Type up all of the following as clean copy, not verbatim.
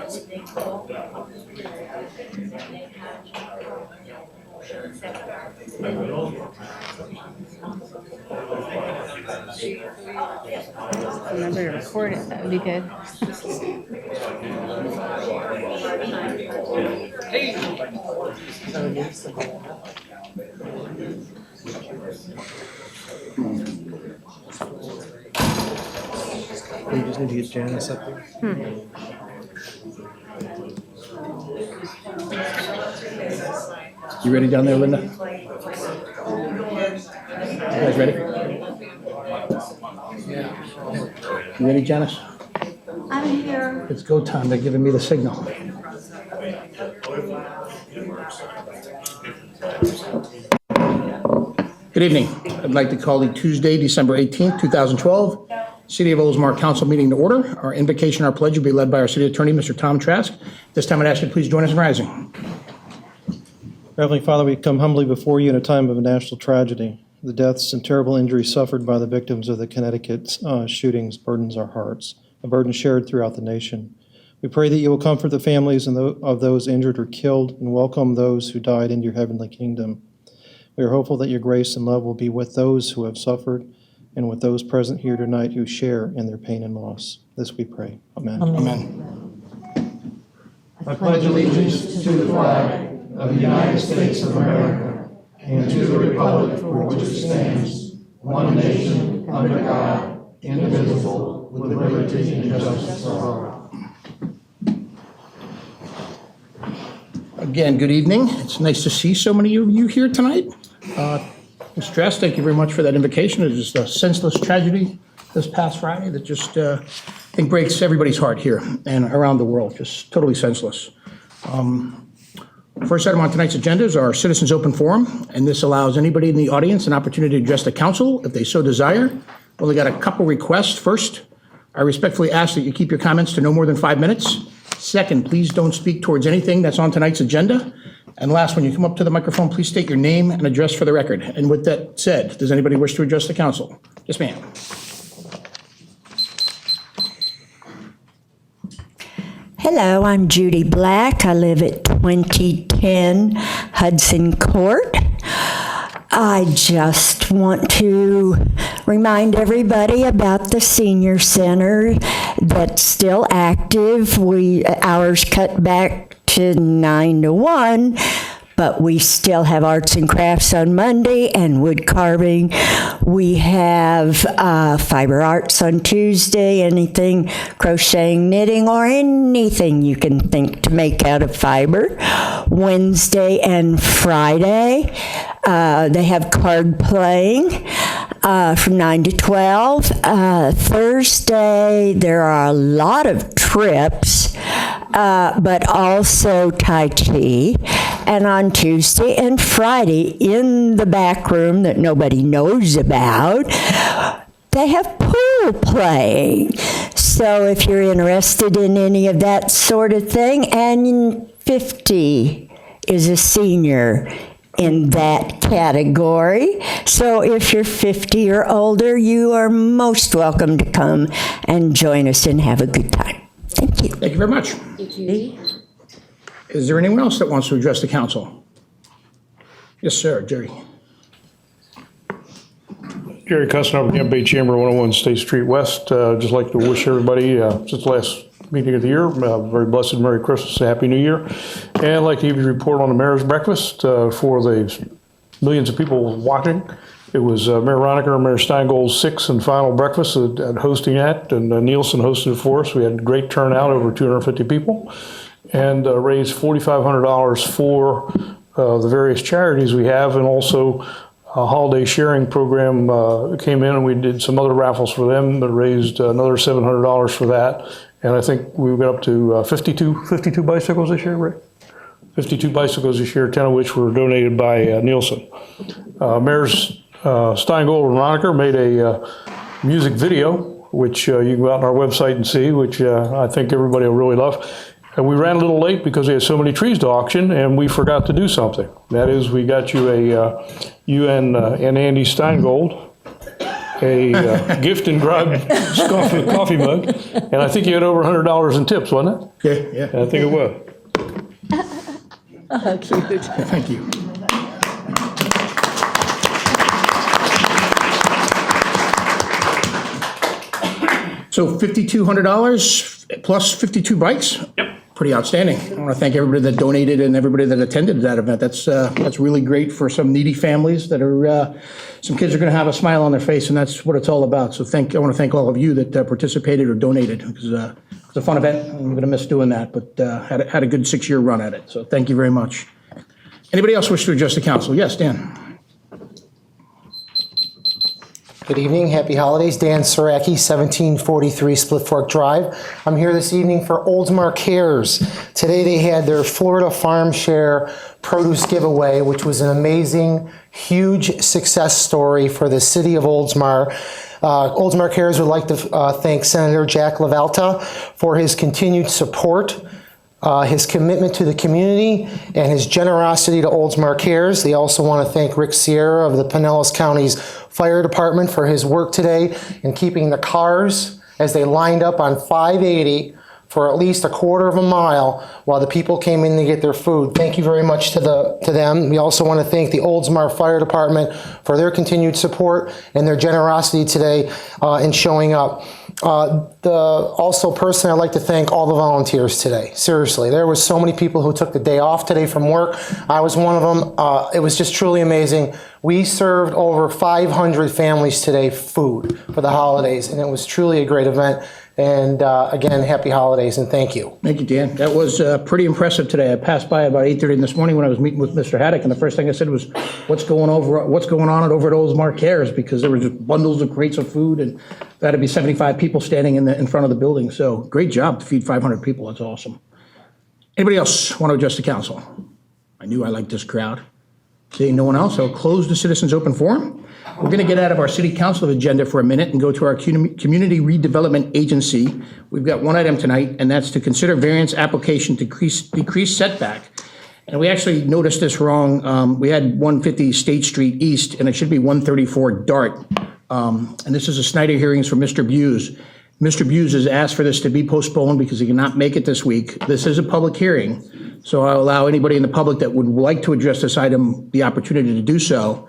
Remember to record it, that would be good. We just need to get Janice up here. You ready down there, Linda? You guys ready? You ready, Janice? I'm here. It's go time. They're giving me the signal. Good evening. I'd like to call the Tuesday, December 18th, 2012, City of Oldsmar Council meeting to order. Our invocation, our pledge will be led by our City Attorney, Mr. Tom Trask. This time I'd ask you to please join us in rising. Heavenly Father, we come humbly before you in a time of national tragedy. The deaths and terrible injuries suffered by the victims of the Connecticut shootings burdens our hearts, a burden shared throughout the nation. We pray that you will comfort the families of those injured or killed and welcome those who died into your heavenly kingdom. We are hopeful that your grace and love will be with those who have suffered and with those present here tonight who share in their pain and loss. This we pray. Amen. Amen. I pledge allegiance to the flag of the United States of America and to the republic for which it stands, one nation, under God, indivisible, with liberty and justice for all. Again, good evening. It's nice to see so many of you here tonight. Mr. Trask, thank you very much for that invocation. It is a senseless tragedy this past Friday that just, I think, breaks everybody's heart here and around the world. Just totally senseless. First item on tonight's agenda is our Citizens Open Forum, and this allows anybody in the audience an opportunity to address the council if they so desire. We've only got a couple requests. First, I respectfully ask that you keep your comments to no more than 5 minutes. Second, please don't speak towards anything that's on tonight's agenda. And last, when you come up to the microphone, please state your name and address for the record. And with that said, does anybody wish to address the council? Yes, ma'am. Hello, I'm Judy Black. I live at 2010 Hudson Court. I just want to remind everybody about the senior center that's still active. Ours cut back to 9 to 1, but we still have arts and crafts on Monday and wood carving. We have fiber arts on Tuesday, anything crocheting, knitting, or anything you can think to make out of fiber. Wednesday and Friday, they have card playing from 9 to 12. Thursday, there are a lot of trips, but also Tai Chi. And on Tuesday and Friday, in the back room that nobody knows about, they have pool playing. So if you're interested in any of that sort of thing, and 50 is a senior in that category. So if you're 50 or older, you are most welcome to come and join us and have a good time. Thank you. Thank you very much. Is there anyone else that wants to address the council? Yes, sir, Jerry. Jerry Custin, Campaign Chamber, 101 State Street West. Just like to wish everybody, since the last meeting of the year, very blessed Merry Christmas and Happy New Year. And I'd like to give you a report on the mayor's breakfast for the millions of people watching. It was Mayor Roniker and Mayor Steingold's sixth and final breakfast at hosting that, and Nielsen hosted it for us. We had a great turnout, over 250 people, and raised $4,500 for the various charities we have, and also a holiday sharing program came in, and we did some other raffles for them that raised another $700 for that. And I think we got up to 52 bicycles this year, Rick? 52 bicycles this year, 10 of which were donated by Nielsen. Mayors Steingold and Roniker made a music video, which you can go out on our website and see, which I think everybody will really love. And we ran a little late because we had so many trees to auction, and we forgot to do something. That is, we got you you and Andy Steingold a gift inscribed coffee mug, and I think you had over $100 in tips, wasn't it? Yeah. I think it was. Oh, cute. Thank you. So $5,200 plus 52 bikes? Yep. Pretty outstanding. I want to thank everybody that donated and everybody that attended that event. That's really great for some needy families that are, some kids are going to have a smile on their face, and that's what it's all about. So I want to thank all of you that participated or donated, because it's a fun event. I'm going to miss doing that, but had a good 6-year run at it. So thank you very much. Anybody else wish to address the council? Yes, Dan. Good evening, happy holidays. Dan Saraki, 1743 Split Fork Drive. I'm here this evening for Oldsmar Cares. Today they had their Florida Farm Share produce giveaway, which was an amazing, huge success story for the city of Oldsmar. Oldsmar Cares would like to thank Senator Jack LaValta for his continued support, his commitment to the community, and his generosity to Oldsmar Cares. They also want to thank Rick Sierra of the Pinellas County's Fire Department for his work today in keeping the cars as they lined up on 580 for at least a quarter of a mile while the people came in to get their food. Thank you very much to them. We also want to thank the Oldsmar Fire Department for their continued support and their generosity today in showing up. Also, personally, I'd like to thank all the volunteers today. Seriously, there was so many people who took the day off today from work. I was one of them. It was just truly amazing. We served over 500 families today food for the holidays, and it was truly a great event. And again, happy holidays, and thank you. Thank you, Dan. That was pretty impressive today. I passed by about 8:30 this morning when I was meeting with Mr. Haddock, and the first thing I said was, what's going on over at Oldsmar Cares? Because there were just bundles of crates of food, and there had to be 75 people standing in front of the building. So great job to feed 500 people. That's awesome. Anybody else want to address the council? I knew I liked this crowd. Seeing no one else, I'll close the citizens' open forum. We're going to get out of our city council agenda for a minute and go to our community redevelopment agency. We've got one item tonight, and that's to consider variance application to decrease setback. And we actually noticed this wrong. We had 150 State Street East, and it should be 134 Dart. And this is a Snyder Hearings for Mr. Bews. Mr. Bews has asked for this to be postponed because he cannot make it this week. This is a public hearing, so I'll allow anybody in the public that would like to address this item the opportunity to do so.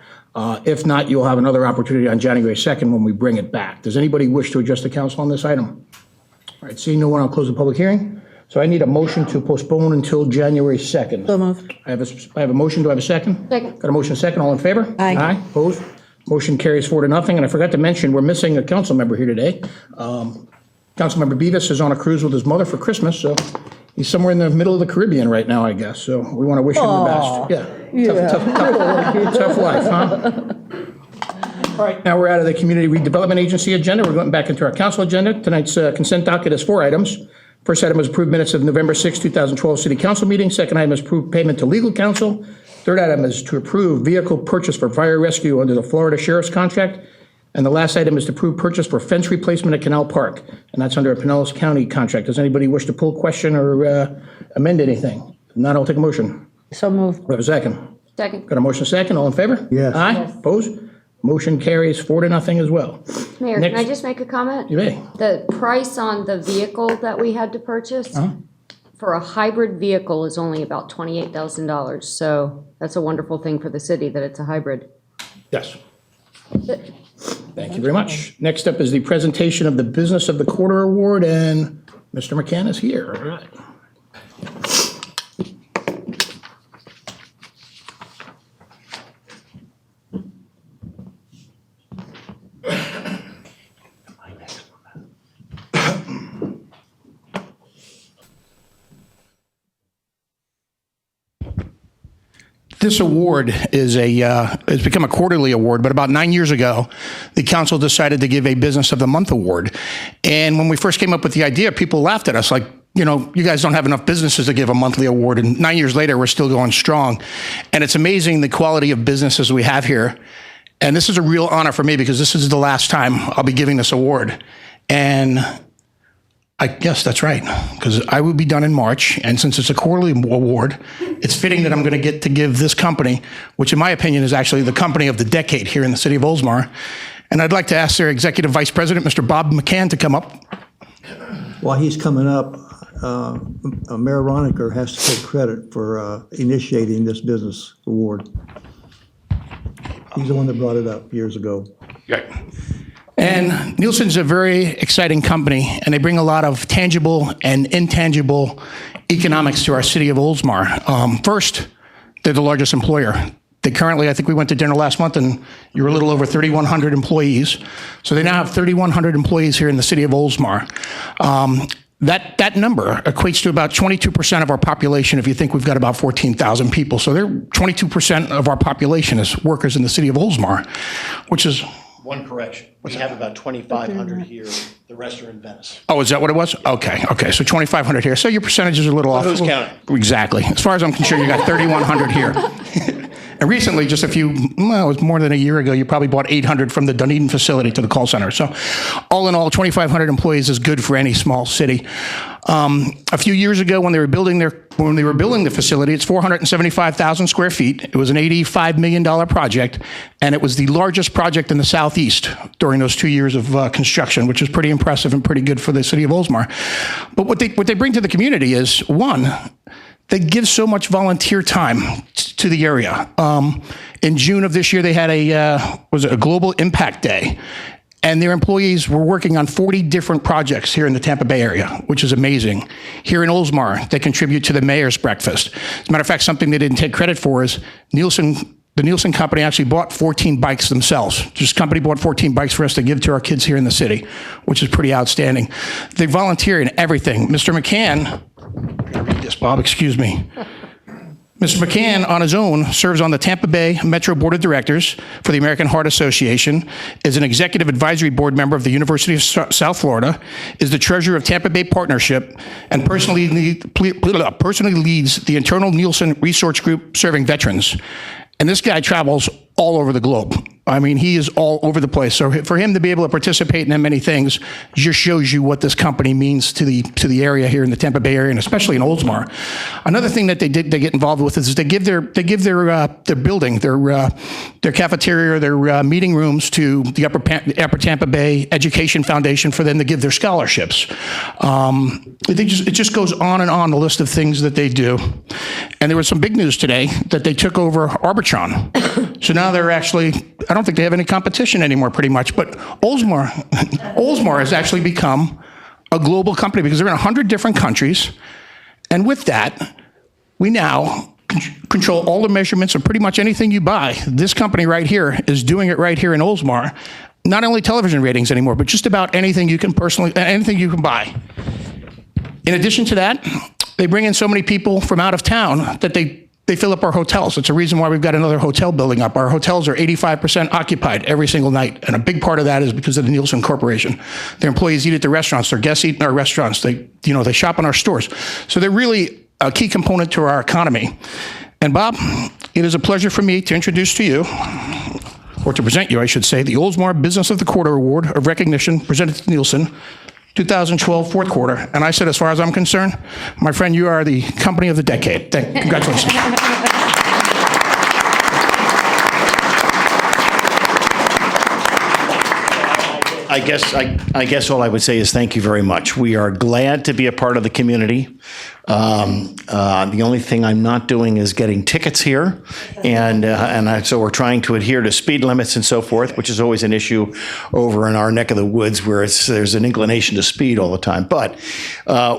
If not, you'll have another opportunity on January 2nd when we bring it back. Does anybody wish to address the council on this item? All right, seeing no one, I'll close the public hearing. So I need a motion to postpone until January 2nd. So moved. I have a motion. Do I have a second? Second. Got a motion second. All in favor? Aye. Aye. Opposed? Motion carries 4-0. And I forgot to mention, we're missing a council member here today. Councilmember Bevis is on a cruise with his mother for Christmas, so he's somewhere in the middle of the Caribbean right now, I guess. So we want to wish him the best. Yeah. Tough life, huh? All right, now we're out of the Community Redevelopment Agency agenda. We're going back into our council agenda. Tonight's consent docket is 4 items. First item is approved minutes of November 6, 2012 City Council meeting. Second item is approved payment to legal counsel. Third item is to approve vehicle purchase for fire rescue under the Florida Sheriff's contract. And the last item is to approve purchase for fence replacement at Canal Park, and that's under a Pinellas County contract. Does anybody wish to pull, question, or amend anything? If not, I'll take a motion. So moved. We have a second. Second. Got a motion second. All in favor? Yes. Aye. Yes. Opposed? Motion carries 4-0 as well. Mayor, Next. can I just make a comment? You may. The price on the vehicle that we had to purchase for a hybrid vehicle is only about $28,000. So that's a wonderful thing for the city that it's a hybrid. Yes. Thank you very much. Next up is the presentation of the Business of the Quarter Award, and Mr. McCann is here. All right. This award is it's become a quarterly award, but about 9 years ago, the council decided to give a Business of the Month award. And when we first came up with the idea, people laughed at us like, you know, you guys don't have enough businesses to give a monthly award. And 9 years later, we're still going strong. And it's amazing the quality of businesses we have here. And this is a real honor for me because this is the last time I'll be giving this award. And yes, that's right, because I will be done in March, and since it's a quarterly award, it's fitting that I'm going to get to give this company, which in my opinion is actually the company of the decade here in the city of Oldsmar, And I'd like to ask their Executive Vice President, Mr. Bob McCann, to come up. While he's coming up, Mayor Roniker has to take credit for initiating this business award. He's the one that brought it up years ago. And Nielsen's a very exciting company, and they bring a lot of tangible and intangible economics to our city of Oldsmar. First, they're the largest employer. They currently, I think we went to dinner last month, and you were a little over 3,100 employees. So they now have 3,100 employees here in the city of Oldsmar. That number equates to about 22% of our population if you think we've got about 14,000 people. So they're 22% of our population is workers in the city of Oldsmar, which is... One correction. We have about 2,500 here. The rest are in Venice. Oh, is that what it was? Okay. So 2,500 here. So your percentages are a little off. Who's counting? Exactly. As far as I'm concerned, you got 3,100 here. And recently, just it was more than a year ago, you probably bought 800 from the Dunedin facility to the call center. So all in all, 2,500 employees is good for any small city. A few years ago, when they were building the facility, it's 475,000 square feet. It was an $85 million project, and it was the largest project in the Southeast during those 2 years of construction, which is pretty impressive and pretty good for the city of Oldsmar. But what they bring to the community is, one, they give so much volunteer time to the area. In June of this year, they had a Global Impact Day, and their employees were working on 40 different projects here in the Tampa Bay area, which is amazing. Here in Oldsmar, they contribute to the mayor's breakfast. As a matter of fact, something they didn't take credit for is the Nielsen company actually bought 14 bikes themselves. This company bought 14 bikes for us to give to our kids here in the city, which is pretty outstanding. They volunteer in everything. Mr. McCann, I gotta read this, Bob, excuse me. Mr. McCann, on his own, serves on the Tampa Bay Metro Board of Directors for the American Heart Association, is an executive advisory board member of the University of South Florida, is the treasurer of Tampa Bay Partnership, and personally leads the internal Nielsen Resource Group serving veterans. And this guy travels all over the globe. I mean, he is all over the place. So for him to be able to participate in many things just shows you what this company means to the area here in the Tampa Bay area, and especially in Oldsmar. Another thing that they get involved with is they give their building, their cafeteria, their meeting rooms to the Upper Tampa Bay Education Foundation for them to give their scholarships. It just goes on and on the list of things that they do. And there was some big news today that they took over Arbitron. So now they're actually, I don't think they have any competition anymore pretty much, but Oldsmar has actually become a global company because they're in 100 different countries. And with that, we now control all the measurements of pretty much anything you buy. This company right here is doing it right here in Oldsmar. Not only television ratings anymore, but just about anything you can buy. In addition to that, they bring in so many people from out of town that they fill up our hotels. It's a reason why we've got another hotel building up. Our hotels are 85% occupied every single night, and a big part of that is because of the Nielsen Corporation. Their employees eat at the restaurants. Their guests eat in our restaurants. They shop in our stores. So they're really a key component to our economy. And Bob, it is a pleasure for me to introduce to you, or to present you, I should say, the Oldsmar Business of the Quarter Award of Recognition presented to Nielsen 2012 fourth quarter. And I said, as far as I'm concerned, my friend, you are the company of the decade. Congratulations. I guess all I would say is thank you very much. We are glad to be a part of the community. The only thing I'm not doing is getting tickets here, so we're trying to adhere to speed limits and so forth, which is always an issue over in our neck of the woods where there's an inclination to speed all the time. But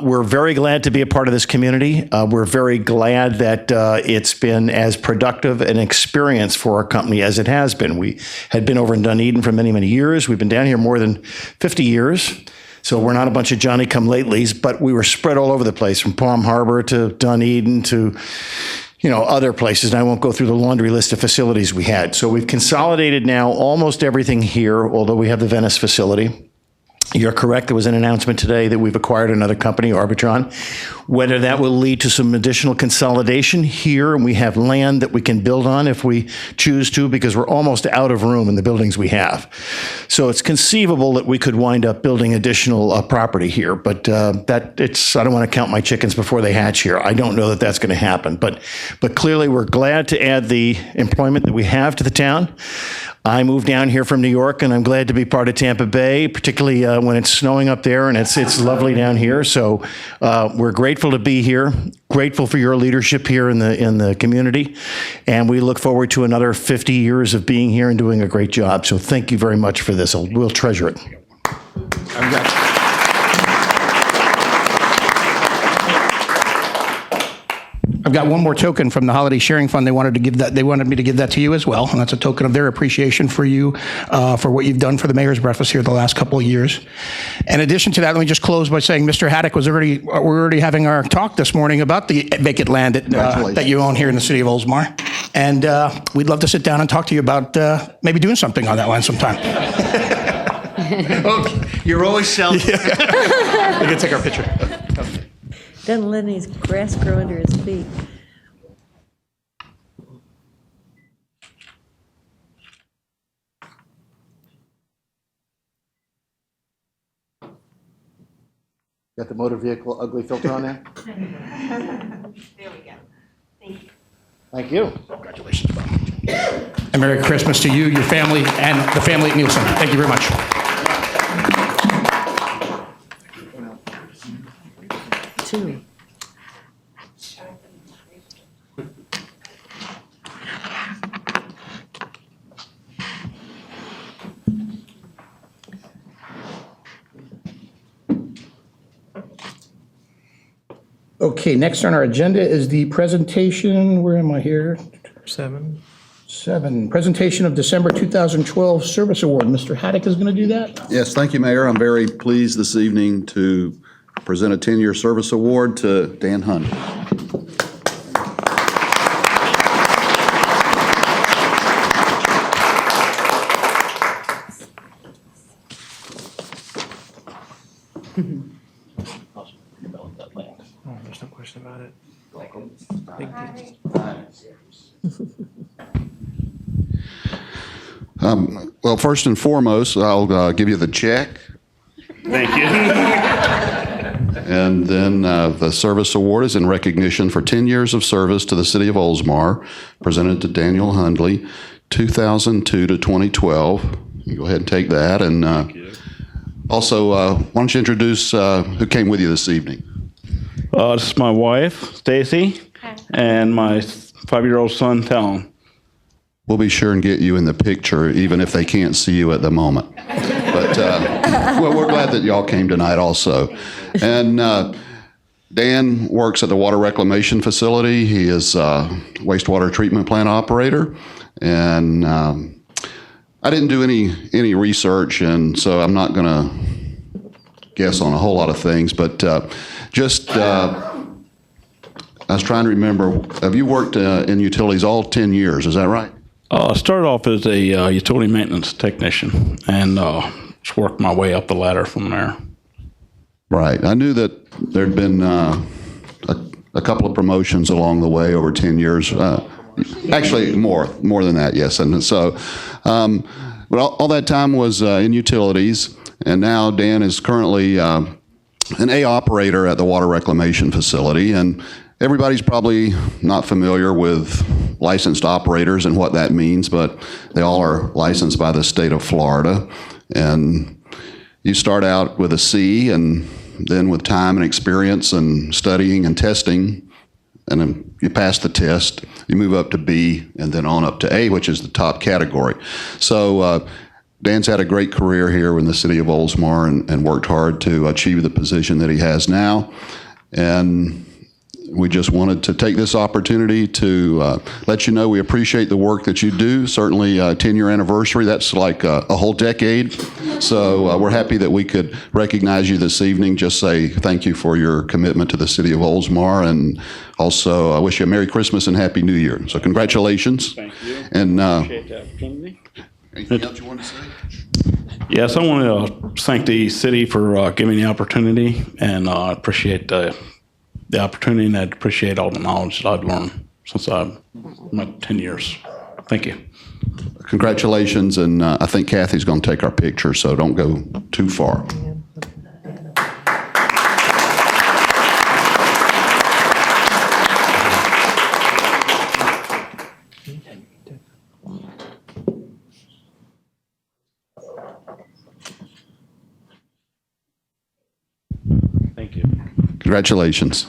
we're very glad to be a part of this community. We're very glad that it's been as productive an experience for our company as it has been. We had been over in Dunedin for many, many years. We've been down here more than 50 years. So we're not a bunch of Johnny-come-latelys, but we were spread all over the place, from Palm Harbor to Dunedin to, other places. And I won't go through the laundry list of facilities we had. So we've consolidated now almost everything here, although we have the Venice facility. You're correct. There was an announcement today that we've acquired another company, Arbitron. Whether that will lead to some additional consolidation here, and we have land that we can build on if we choose to, because we're almost out of room in the buildings we have. So it's conceivable that we could wind up building additional property here, but I don't want to count my chickens before they hatch here. I don't know that that's going to happen, but clearly we're glad to add the employment that we have to the town. I moved down here from New York, and I'm glad to be part of Tampa Bay, particularly when it's snowing up there, and it's lovely down here. So we're grateful to be here, grateful for your leadership here in the community, and we look forward to another 50 years of being here and doing a great job. So thank you very much for this. We'll treasure it. I've got one more token from the Holiday Sharing Fund. They wanted me to give that to you as well, and that's a token of their appreciation for you, for what you've done for the Mayor's Breakfast here the last couple of years. In addition to that, let me just close by saying Mr. Haddock we're already having our talk this morning about the vacant land that you own here in the city of Oldsmar, and we'd love to sit down and talk to you about maybe doing something on that land sometime. Okay. You're always selling. We can take our picture. Doesn't let any grass grow under his feet. Got the motor vehicle ugly filter on there? There we go. Thank you. Thank you. Congratulations, Bob. And Merry Christmas to you, your family, and the family at Nielsen. Thank you very much. Two. Okay, next on our agenda is the presentation, where am I here? 7. 7, presentation of December 2012 Service Award. Mr. Haddock is going to do that? Yes, thank you, Mayor. I'm very pleased this evening to present a 10-year service award to Dan Hunt. There's no question about it. Well, first and foremost, I'll give you the check. Thank you. And then the service award is in recognition for 10 years of service to the city of Oldsmar, presented to Daniel Hundley, 2002 to 2012. You go ahead and take that. And also, why don't you introduce who came with you this evening? This is my wife, Stacy, and my 5-year-old son, Talon. We'll be sure and get you in the picture, even if they can't see you at the moment. But well, we're glad that y'all came tonight also. And Dan works at the water reclamation facility. He is a wastewater treatment plant operator. And I didn't do any research, and so I'm not going to guess on a whole lot of things. But I was trying to remember, have you worked in utilities all 10 years? Is that right? I started off as a utility maintenance technician and just worked my way up the ladder from there. Right. I knew that there'd been a couple of promotions along the way over 10 years. Actually, more than that, yes. And so, but all that time was in utilities, and now Dan is currently an A operator at the water reclamation facility, and everybody's probably not familiar with licensed operators and what that means, but they all are licensed by the state of Florida. And you start out with a C, and then with time and experience and studying and testing, and then you pass the test, you move up to B, and then on up to A, which is the top category. So Dan's had a great career here in the city of Oldsmar and worked hard to achieve the position that he has now. And we just wanted to take this opportunity to let you know we appreciate the work that you do. Certainly 10-year anniversary, that's like a whole decade. So we're happy that we could recognize you this evening, just say thank you for your commitment to the city of Oldsmar, and also I wish you a Merry Christmas and Happy New Year. So congratulations. Thank you. And Appreciate the opportunity. anything else you want to say? Yes, I want to thank the city for giving me the opportunity, and I appreciate the opportunity, and I appreciate all the knowledge that I've learned since my 10 years. Thank you. Congratulations, and I think Kathy's going to take our picture, so don't go too far. Congratulations.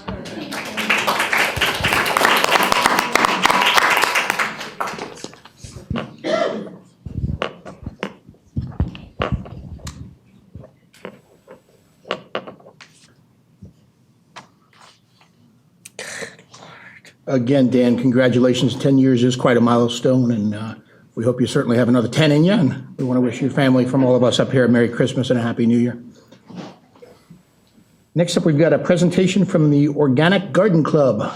Again, Dan, congratulations. 10 years is quite a milestone, and we hope you certainly have another 10 in you, and we want to wish your family from all of us up here a Merry Christmas and a Happy New Year. Next up, we've got a presentation from the Organic Garden Club.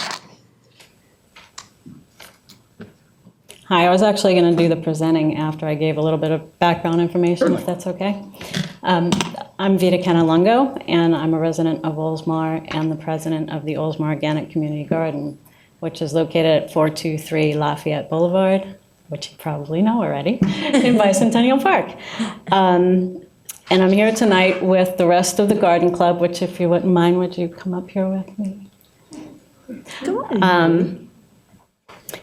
Hi, I was actually going to do the presenting after I gave a little bit of background information, if that's okay. I'm Vita Canalungo, and I'm a resident of Oldsmar and the president of the Oldsmar Organic Community Garden, which is located at 423 Lafayette Boulevard, which you probably know already, in Bicentennial Park. And I'm here tonight with the rest of the garden club, which, if you wouldn't mind, would you come up here with me?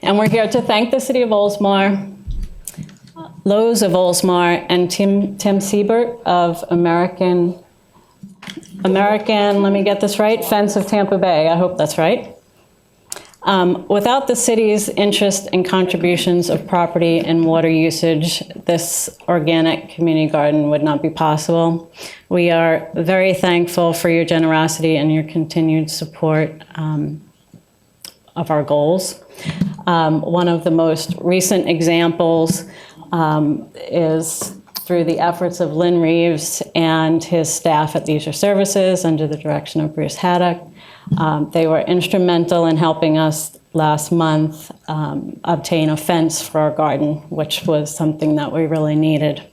And we're here to thank the city of Oldsmar, Lowe's of Oldsmar, and Tim Siebert of American, let me get this right, Fence of Tampa Bay. I hope that's right. Without the city's interest and contributions of property and water usage, this organic community garden would not be possible. We are very thankful for your generosity and your continued support of our goals. One of the most recent examples is through the efforts of Lynn Reeves and his staff at Leisure Services under the direction of Bruce Haddock. They were instrumental in helping us last month obtain a fence for our garden, which was something that we really needed.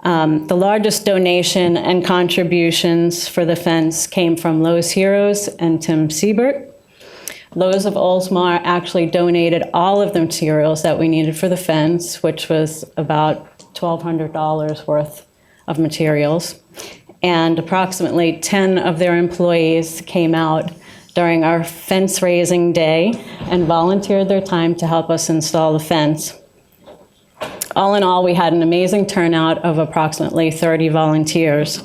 The largest donation and contributions for the fence came from Lowe's Heroes and Tim Siebert. Lowe's of Oldsmar actually donated all of the materials that we needed for the fence, which was about $1,200 worth of materials. And approximately 10 of their employees came out during our fence raising day and volunteered their time to help us install the fence. All in all, we had an amazing turnout of approximately 30 volunteers.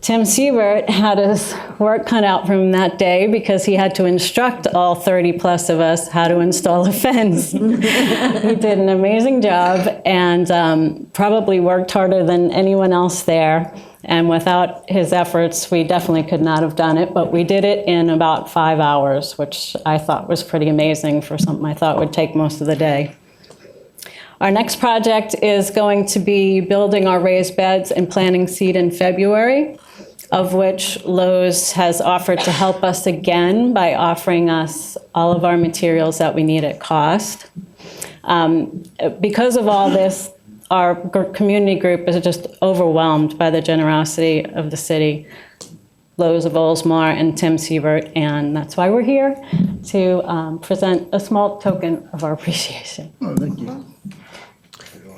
Tim Siebert had his work cut out for him that day because he had to instruct all 30 plus of us how to install a fence. He did an amazing job and probably worked harder than anyone else there. And without his efforts, we definitely could not have done it, but we did it in about 5 hours, which I thought was pretty amazing for something I thought would take most of the day. Our next project is going to be building our raised beds and planting seed in February, of which Lowe's has offered to help us again by offering us all of our materials that we need at cost. Because of all this, our community group is just overwhelmed by the generosity of the city, Lowe's of Oldsmar and Tim Siebert, and that's why we're here to present a small token of our appreciation. Oh, thank you.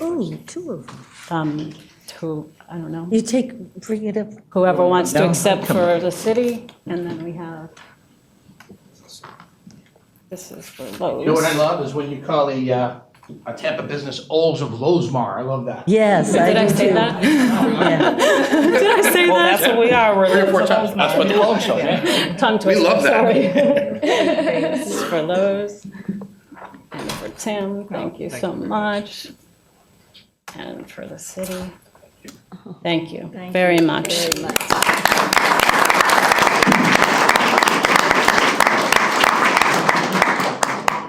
Oh, two of them. To, I don't know, Bring it up. whoever wants to No, accept come for the city, and then we have, this is for Lowe's. You know what I love is when you call a Tampa business Olds of Lowesmar. I love that. Yes, Did I do say too. that? Yeah. Did I say Well, that? that's what we are. We're 3 or 4 times. That's what the Lowe's show, man. Tongue twister, love that. sorry. This is for Lowe's. And for Tim, thank you so much. And for the city, thank you very much.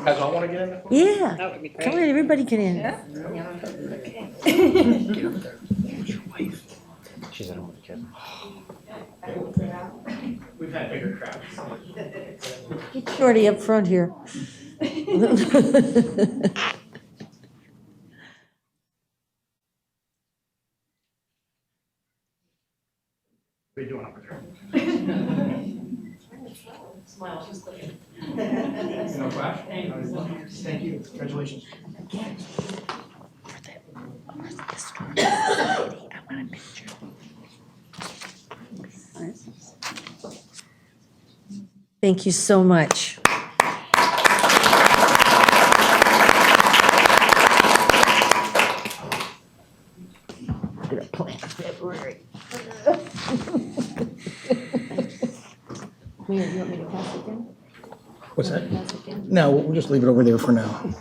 Guys all want to get in there? Yeah. That would be great. Come on, everybody get in. She's at home with the kid. We've had bigger crowds. Get Shorty up front here. What are you doing over there? Smile, she's looking. No flash? Thank you. Congratulations. I want a picture. Thank you so much. We're gonna plan February. Mayor, you want me to pass it down? What's that? Pass it down? No, we'll just leave it over there for now.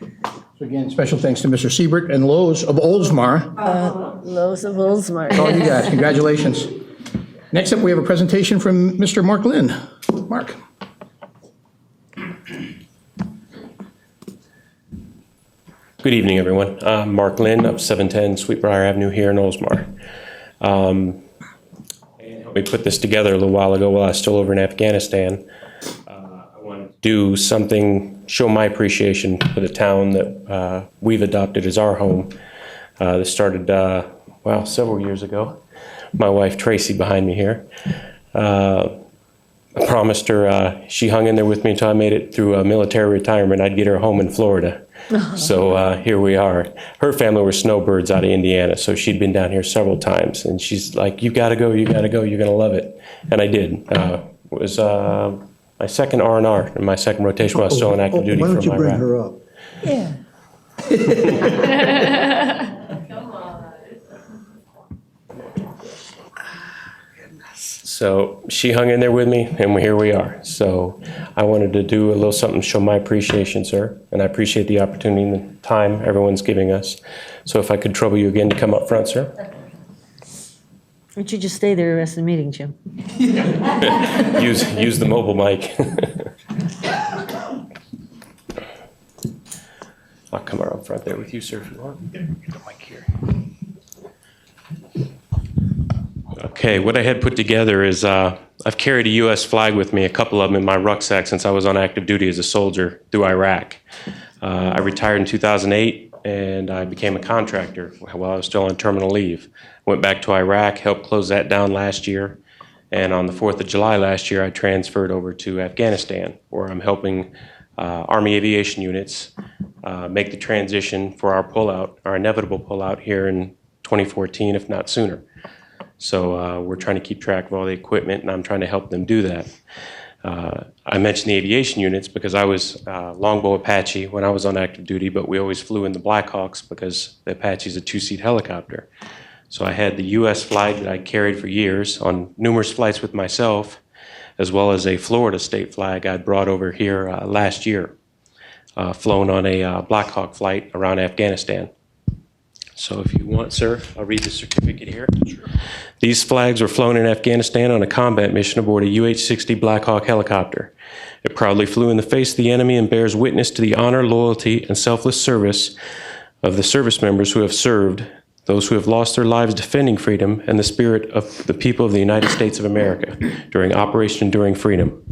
So again, special thanks to Mr. Siebert and Lowe's of Oldsmar. Lowe's of Oldsmar. All you guys, congratulations. Next up, we have a presentation from Mr. Mark Lynn. Mark. Good evening, everyone. I'm Mark Lynn of 710 Sweetbriar Avenue here in Oldsmar. We put this together a little while ago while I was still over in Afghanistan. I wanted to do something, show my appreciation for the town that we've adopted as our home. This started, several years ago. My wife, Tracy, behind me here. I promised her, she hung in there with me until I made it through a military retirement. I'd get her home in Florida. So here we are. Her family were snowbirds out of Indiana, so she'd been down here several times. And she's like, you gotta go, you're gonna love it. And I did. It was my second R&R and my second rotation while I was still on active duty Why from don't you bring Iraq. her up? Yeah. So she hung in there with me, and here we are. So I wanted to do a little something to show my appreciation, sir, and I appreciate the opportunity and the time everyone's giving us. So if I could trouble you again to come up front, sir. Why don't you just stay there the rest of the meeting, Jim? Use the mobile mic. I'll come around front there with you, sir, if you want. Get the mic here. Okay, what I had put together is I've carried a U.S. flag with me, a couple of them in my rucksack since I was on active duty as a soldier through Iraq. I retired in 2008 and I became a contractor while I was still on terminal leave. Went back to Iraq, helped close that down last year, and on the 4th of July last year I transferred over to Afghanistan, where I'm helping Army aviation units make the transition for our pullout, our inevitable pullout here in 2014, if not sooner. So we're trying to keep track of all the equipment, and I'm trying to help them do that. I mentioned the aviation units because I was Longbow Apache when I was on active duty, but we always flew in the Blackhawks because the Apache is a two-seat helicopter. So I had the U.S. flag that I carried for years on numerous flights with myself, as well as a Florida state flag I'd brought over here last year, flown on a Blackhawk flight around Afghanistan. So if you want, sir, I'll read the certificate here. Sure. These flags were flown in Afghanistan on a combat mission aboard a UH-60 Blackhawk helicopter. It proudly flew in the face of the enemy and bears witness to the honor, loyalty, and selfless service of the service members who have served, those who have lost their lives defending freedom, and the spirit of the people of the United States of America during Operation Enduring Freedom.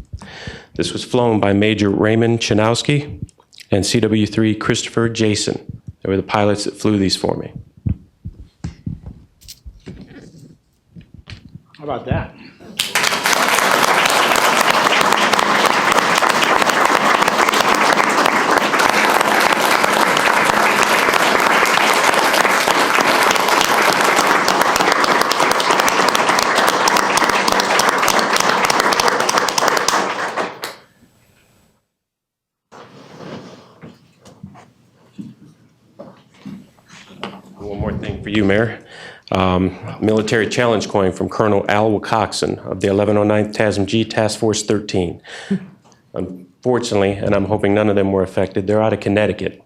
This was flown by Major Raymond Chanowski and CW3 Christopher Jason. They were the pilots that flew these for me. How about that? One more thing for you, Mayor. Military challenge coin from Colonel Al Wilcoxon of the 1109th TASMG Task Force 13. Unfortunately, and I'm hoping none of them were affected, they're out of Connecticut.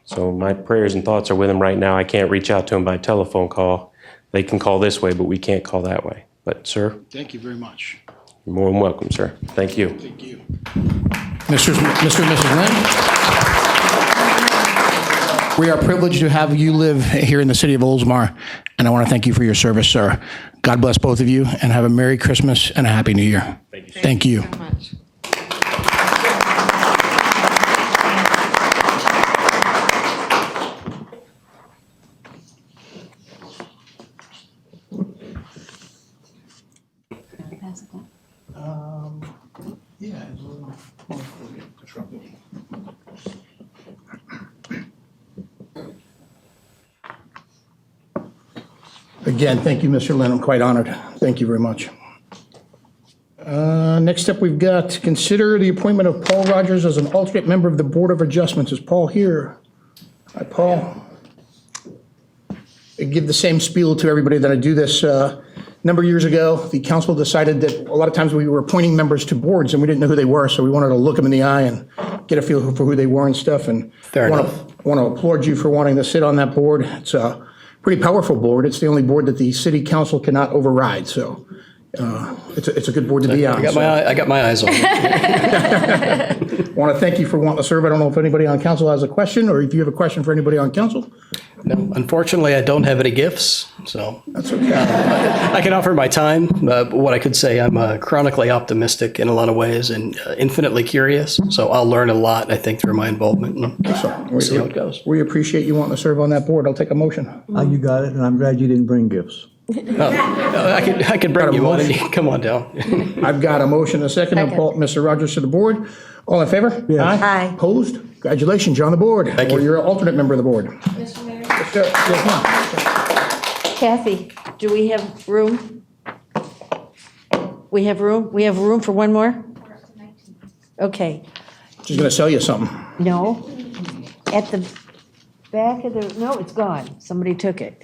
So my prayers and thoughts are with them right now. I can't reach out to them by telephone call. They can call this way, but we can't call that way. But, sir, Thank you very much. you're more than welcome, sir. Thank you. Thank you. Mr. and Mrs. Lynn? We are privileged to have you live here in the city of Oldsmar, and I want to thank you for your service, sir. God bless both of you, and have a Merry Christmas and a Happy New Year. Thank you, sir. Thank you. So much. Again, thank you, Mr. Lynn. I'm quite honored. Thank you very much. Next up, we've got consider the appointment of Paul Rogers as an alternate member of the Board of Adjustments. Is Paul here? Hi, Paul. I give the same spiel to everybody that I do this. number of years ago, the council decided that a lot of times we were appointing members to boards and we didn't know who they were, so we wanted to look them in the eye and get a feel for who they were and stuff. And Fair want enough. to applaud you for wanting to sit on that board. It's a pretty powerful board. It's the only board that the city council cannot override, so it's a good board to be on. I got my eyes on it. Want to thank you for wanting to serve. I don't know if anybody on council has a question, or if you have a question for anybody on council. No, unfortunately, I don't have any gifts, so That's okay. I can offer my time. But what I could say, I'm chronically optimistic in a lot of ways and infinitely curious. So I'll learn a lot, I think, through my involvement. And we'll see how it goes. We appreciate you wanting to serve on that board. I'll take a motion. You got it, and I'm glad you didn't bring gifts. I could bring you one and you can come on down. I've got a motion, and a second, to appoint Mr. Rogers to the board. All in favor? Yes. Aye. Opposed? Congratulations, you're on the board. Thank you. Or you're an alternate member of the board. Mr. Mayor? Yes, sir. Yes, ma'am. Kathy, do we have room? We have room? We have room for one more? Okay. She's going to sell you something. No, at the back of the, no, it's gone. Somebody took it.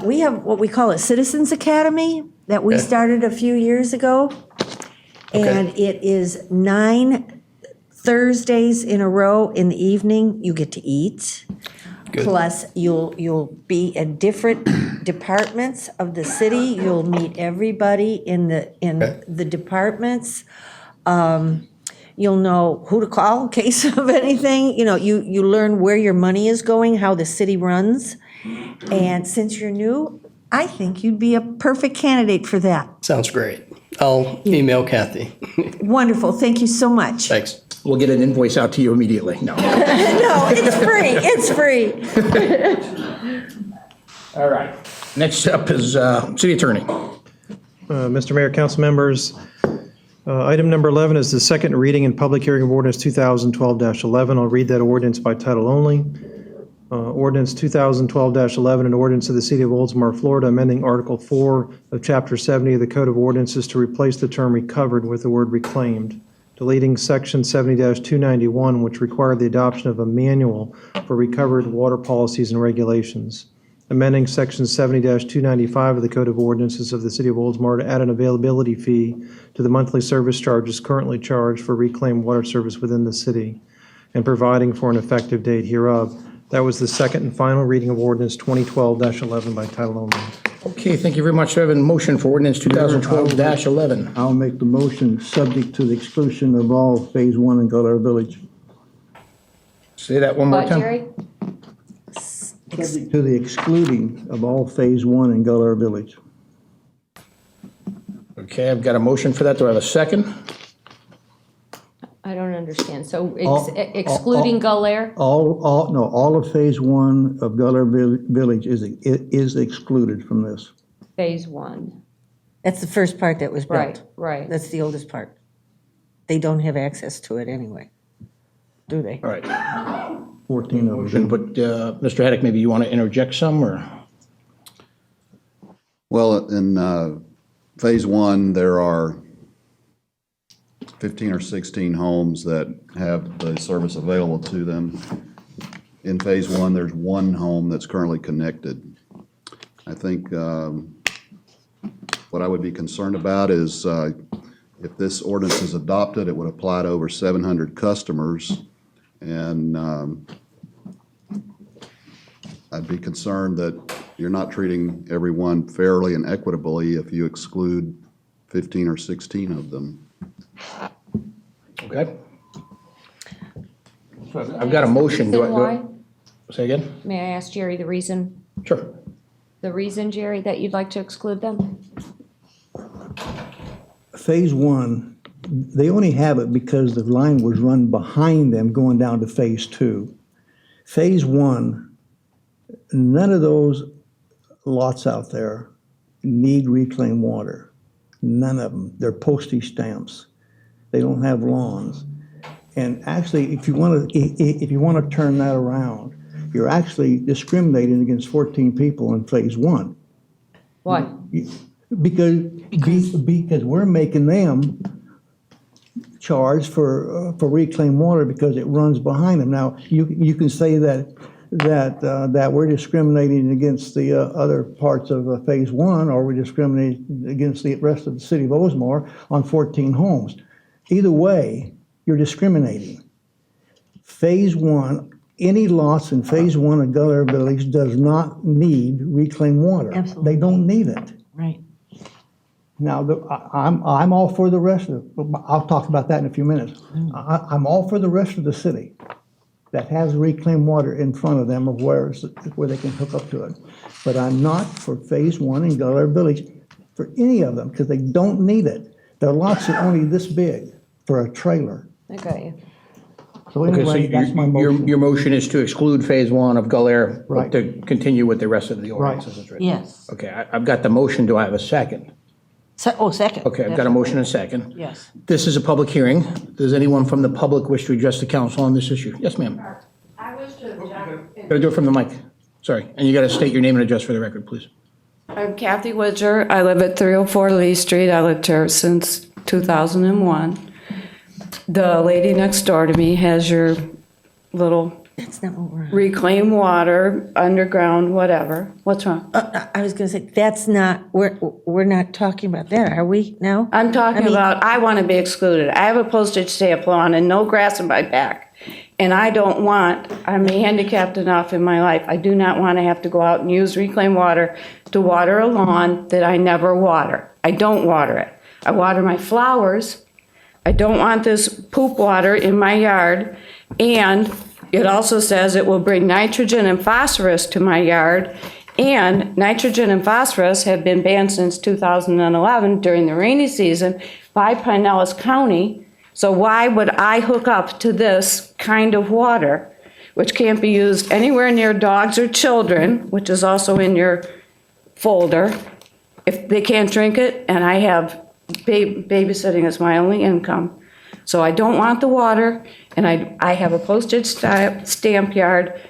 We have what we call a Citizens Academy that we started a few years ago. And it is 9 Thursdays in a row in the evening. You get to eat. Good. Plus, you'll be in different departments of the city. You'll meet everybody in the departments. You'll know who to call in case of anything. You know, you learn where your money is going, how the city runs. And since you're new, I think you'd be a perfect candidate for that. Sounds great. I'll email Kathy. Wonderful. Thank you so much. Thanks. We'll get an invoice out to you immediately. No. No, it's free. It's free. All right. Next up is city attorney. Mr. Mayor, council members, item number 11 is the second reading and public hearing of ordinance 2012-11. I'll read that ordinance by title only. Ordinance 2012-11, an ordinance of the City of Oldsmar, Florida, amending Article 4 of Chapter 70 of the Code of Ordinances to replace the term recovered with the word reclaimed, deleting Section 70-291, which required the adoption of a manual for recovered water policies and regulations, amending Section 70-295 of the Code of Ordinances of the City of Oldsmar to add an availability fee to the monthly service charges currently charged for reclaimed water service within the city, and providing for an effective date hereof. That was the second and final reading of ordinance 2012-11 by title only. Okay, thank you very much. I have a motion for ordinance 2012-11. I'll make the motion subject to the exclusion of all Phase 1 in Gulliver Village. Say that one more What, time. Jerry? Subject to the excluding of all Phase 1 in Gulliver Village. Okay, I've got a motion for that. Do I have a second? I don't understand. So All- excluding Gulliver? All of Phase 1 of Gulliver Village is excluded from this. Phase 1. That's the first part that was built. Right, right. That's the oldest part. They don't have access to it anyway, do they? All right. 14 of them. But Mr. Haddock, maybe you want to interject some, or? Well, in Phase 1, there are 15 or 16 homes that have the service available to them. In Phase 1, there's one home that's currently connected. I think what I would be concerned about is if this ordinance is adopted, it would apply to over 700 customers. And I'd be concerned that you're not treating everyone fairly and equitably if you exclude 15 or 16 of them. Okay. I've got a motion. Reason why? Say again? May I ask Jerry the reason? Sure. The reason, Jerry, that you'd like to exclude them? Phase 1, they only have it because the line was run behind them going down to Phase 2. Phase 1, none of those lots out there need reclaimed water. None of them. They're postage stamps. They don't have lawns. And actually, if you want to turn that around, you're actually discriminating against 14 people in Phase 1. Why? Because we're making them charge for reclaimed water because it runs behind them. Now, you can say that that we're discriminating against the other parts of Phase 1, or we're discriminating against the rest of the city of Oldsmar on 14 homes. Either way, you're discriminating. Phase 1, any lots in Phase 1 of Gulliver Village does not need reclaimed water. Absolutely. They don't need it. Right. Now, I'm all for the rest of, I'll talk about that in a few minutes. I'm all for the rest of the city that has reclaimed water in front of them, of where they can hook up to it. But I'm not for Phase 1 in Gulliver Village for any of them, because they don't need it. Their lots are only this big for a trailer. I got you. So Okay, so anyway, that's my motion. your motion is to exclude Phase 1 of Gulliver, Right. but to continue with the rest of the ordinances as written. Yes. Okay, I've got the motion. Do I have a second? Second. Okay, I've got a motion and a second. Yes. This is a public hearing. Does anyone from the public wish to address the council on this issue? Yes, ma'am. I wish to object. Gotta do it from the mic. Sorry, and you gotta state your name and address for the record, please. I'm Kathy Widger. I live at 304 Lee Street. I lived here since 2001. The lady next door to me has your little That's not what we're on. reclaimed water, underground, whatever. What's wrong? I was gonna say, that's not, we're not talking about that, are we now? I'm talking about, I want to be excluded. I have a postage stamp lawn and no grass in my back. And I don't want, I'm handicapped enough in my life, I do not want to have to go out and use reclaimed water to water a lawn that I never water. I don't water it. I water my flowers. I don't want this poop water in my yard. And it also says it will bring nitrogen and phosphorus to my yard. And nitrogen and phosphorus have been banned since 2011 during the rainy season by Pinellas County. So why would I hook up to this kind of water, which can't be used anywhere near dogs or children, which is also in your folder, if they can't drink it, and I have babysitting as my only income. So I don't want the water, and I have a postage stamp yard.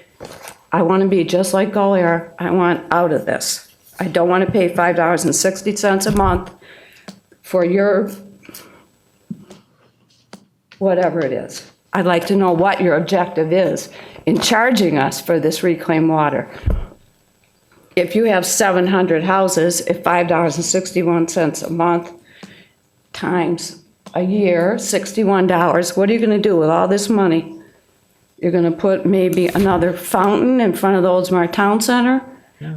I want to be just like Gulliver. I want out of this. I don't want to pay $5.60 a month for your whatever it is. I'd like to know what your objective is in charging us for this reclaimed water. If you have 700 houses, at $5.61 a month times a year, $61, what are you going to do with all this money? You're going to put maybe another fountain in front of the Oldsmar Town Center?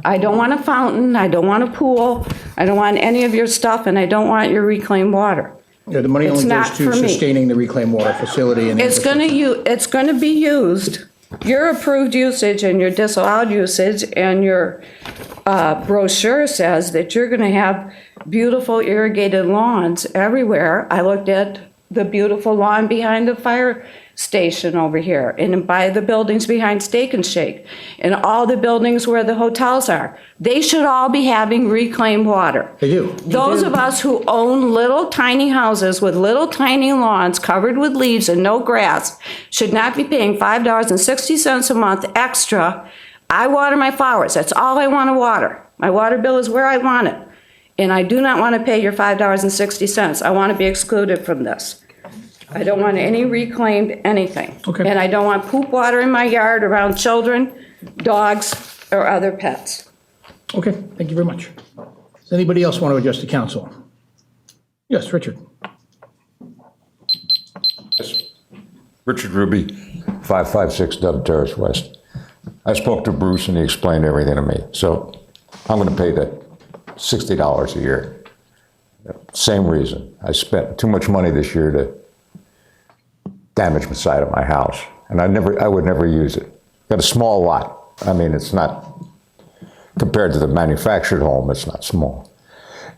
I don't want a fountain, I don't want a pool, I don't want any of your stuff, and I don't want your reclaimed water. Yeah, the money It's only not goes to for me. sustaining the reclaimed water facility and. It's going to be used. Your approved usage and your disallowed usage and your brochure says that you're going to have beautiful irrigated lawns everywhere. I looked at the beautiful lawn behind the fire station over here and by the buildings behind Steak and Shake and all the buildings where the hotels are. They should all be having reclaimed water. They do. Those of us who own little tiny houses with little tiny lawns covered with leaves and no grass should not be paying $5.60 a month extra. I water my flowers. That's all I want to water. My water bill is where I want it. And I do not want to pay your $5.60. I want to be excluded from this. I don't want any reclaimed anything. Okay. And I don't want poop water in my yard around children, dogs, or other pets. Okay, thank you very much. Does anybody else want to address the council? Yes, Richard. Richard Ruby, 556 Dove Terrace West. I spoke to Bruce and he explained everything to me. So I'm going to pay that $60 a year. Same reason. I spent too much money this year to damage the side of my house, and I would never use it. Got a small lot. I mean, it's not, compared to the manufactured home, it's not small.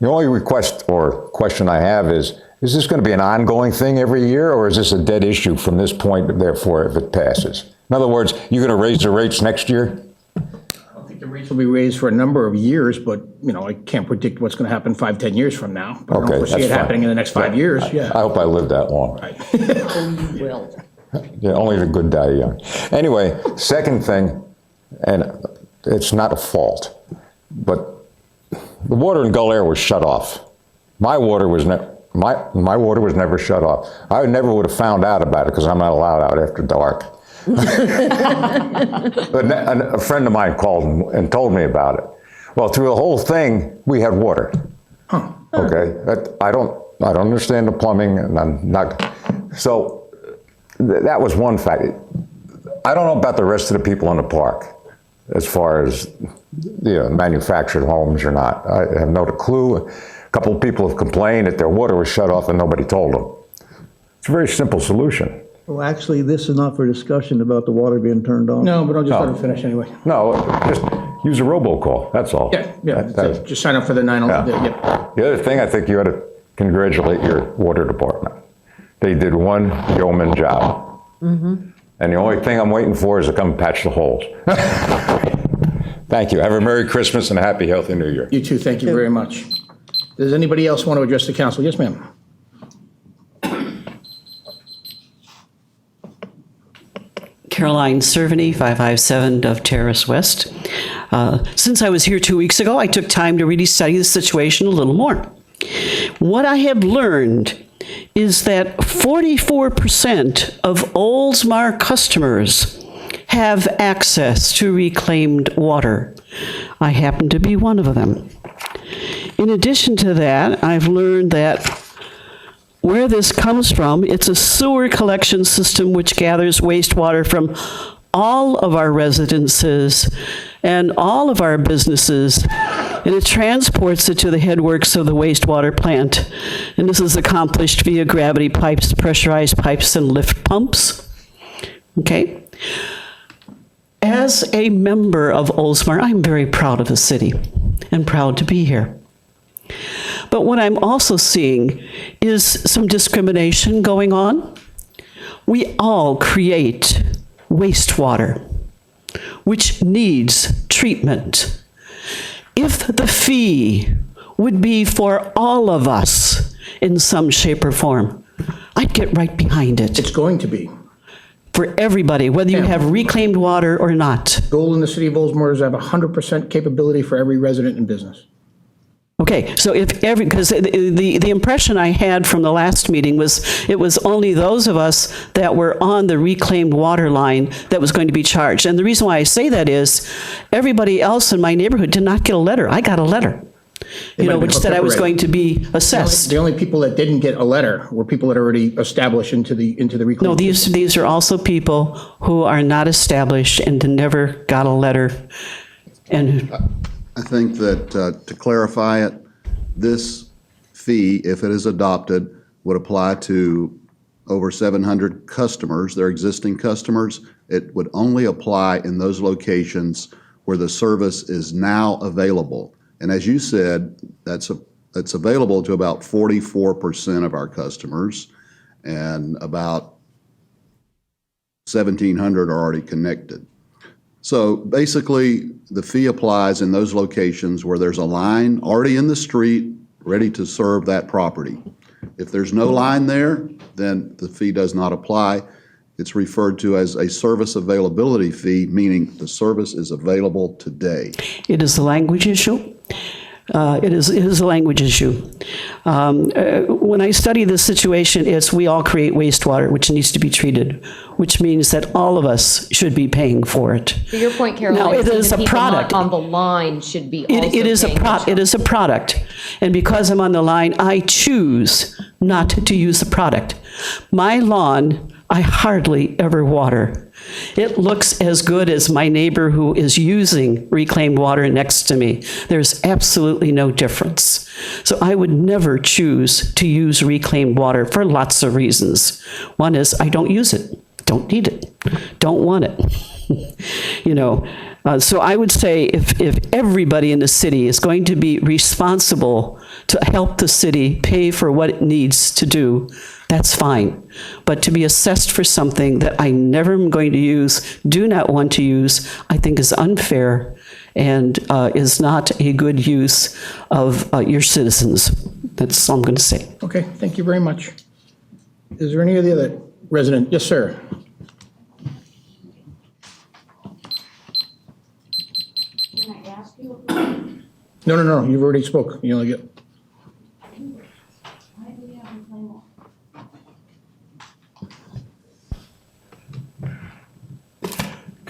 The only request or question I have is this going to be an ongoing thing every year, or is this a dead issue from this point, therefore, if it passes? In other words, you're going to raise the rates next year? I don't think the rates will be raised for a number of years, but, you know, I can't predict what's going to happen 5-10 years from now. But I don't foresee it happening in the next 5 years, yeah. I hope I live that long. Oh, you will. Yeah, only the good die young. Anyway, second thing, and it's not a fault, but the water in Gulliver was shut off. My water was never shut off. I never would have found out about it because I'm not allowed out after dark. But a friend of mine called and told me about it. Well, through the whole thing, we had water. Okay, I don't understand the plumbing, and I'm not. So that was one fact. I don't know about the rest of the people in the park, as far as manufactured homes or not. I have no clue. A couple of people have complained that their water was shut off and nobody told them. It's a very simple solution. Well, actually, this is not for discussion about the water being turned on. No, but I'll just let him finish anyway. No, just use a robocall, that's all. Yeah, just sign up for the 911. Yeah. The other thing, I think you ought to congratulate your water department. They did one yeoman job. And the only thing I'm waiting for is to come patch the holes. Thank you. Have a Merry Christmas and a happy, healthy New Year. You too, thank you very much. Does anybody else want to address the council? Yes, ma'am. Caroline Cerveny, 557 Dove Terrace West. Since I was here 2 weeks ago, I took time to really study the situation a little more. What I have learned is that 44% of Oldsmar customers have access to reclaimed water. I happen to be one of them. In addition to that, I've learned that where this comes from, it's a sewer collection system which gathers wastewater from all of our residences and all of our businesses, and it transports it to the headworks of the wastewater plant. And this is accomplished via gravity pipes, pressurized pipes, and lift pumps. Okay? As a member of Oldsmar, I'm very proud of the city and proud to be here. But what I'm also seeing is some discrimination going on. We all create wastewater, which needs treatment. If the fee would be for all of us in some shape or form, I'd get right behind it. It's going to be. For everybody, whether you have reclaimed water or not. Goal in the city of Oldsmar is to have 100% capability for every resident and business. Okay, so because the impression I had from the last meeting was it was only those of us that were on the reclaimed water line that was going to be charged. And the reason why I say that is everybody else in my neighborhood did not get a letter. I got a letter, which said I was going to be assessed. The only people that didn't get a letter were people that are already established into the reclaimed. No, these are also people who are not established and never got a letter. And I think that to clarify it, this fee, if it is adopted, would apply to over 700 customers, their existing customers. It would only apply in those locations where the service is now available. And as you said, it's available to about 44% of our customers, and about 1,700 are already connected. So basically, the fee applies in those locations where there's a line already in the street ready to serve that property. If there's no line there, then the fee does not apply. It's referred to as a service availability fee, meaning the service is available today. It is a language issue. It is a language issue. When I study this situation, it's we all create wastewater, which needs to be treated, which means that all of us should be paying for it. To your point, Caroline, now, it is the a product. on the line should be also It is a product, and because I'm on the line, I choose not to use the product. My lawn, I hardly ever water. It looks as good as my neighbor who is using reclaimed water next to me. There's absolutely no difference. So I would never choose to use reclaimed water for lots of reasons. One is I don't use it, don't need it, don't want it. So I would say if everybody in the city is going to be responsible to help the city pay for what it needs to do, that's fine. But to be assessed for something that I never am going to use, do not want to use, I think is unfair and is not a good use of your citizens. That's all I'm going to say. Okay, thank you very much. Is there any of the other resident? Yes, sir. Can I ask you? No, you've already spoke. You only get.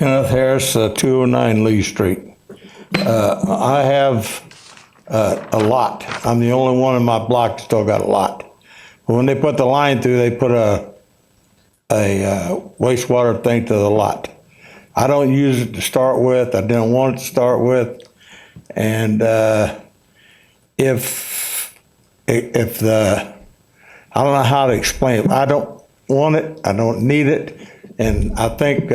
Kenneth Harris, 209 Lee Street. I have a lot. I'm the only one in my block that still got a lot. But when they put the line through, they put a wastewater thing to the lot. I don't use it to start with. I didn't want it to start with. And if the, I don't know how to explain it. I don't want it. I don't need it. And I think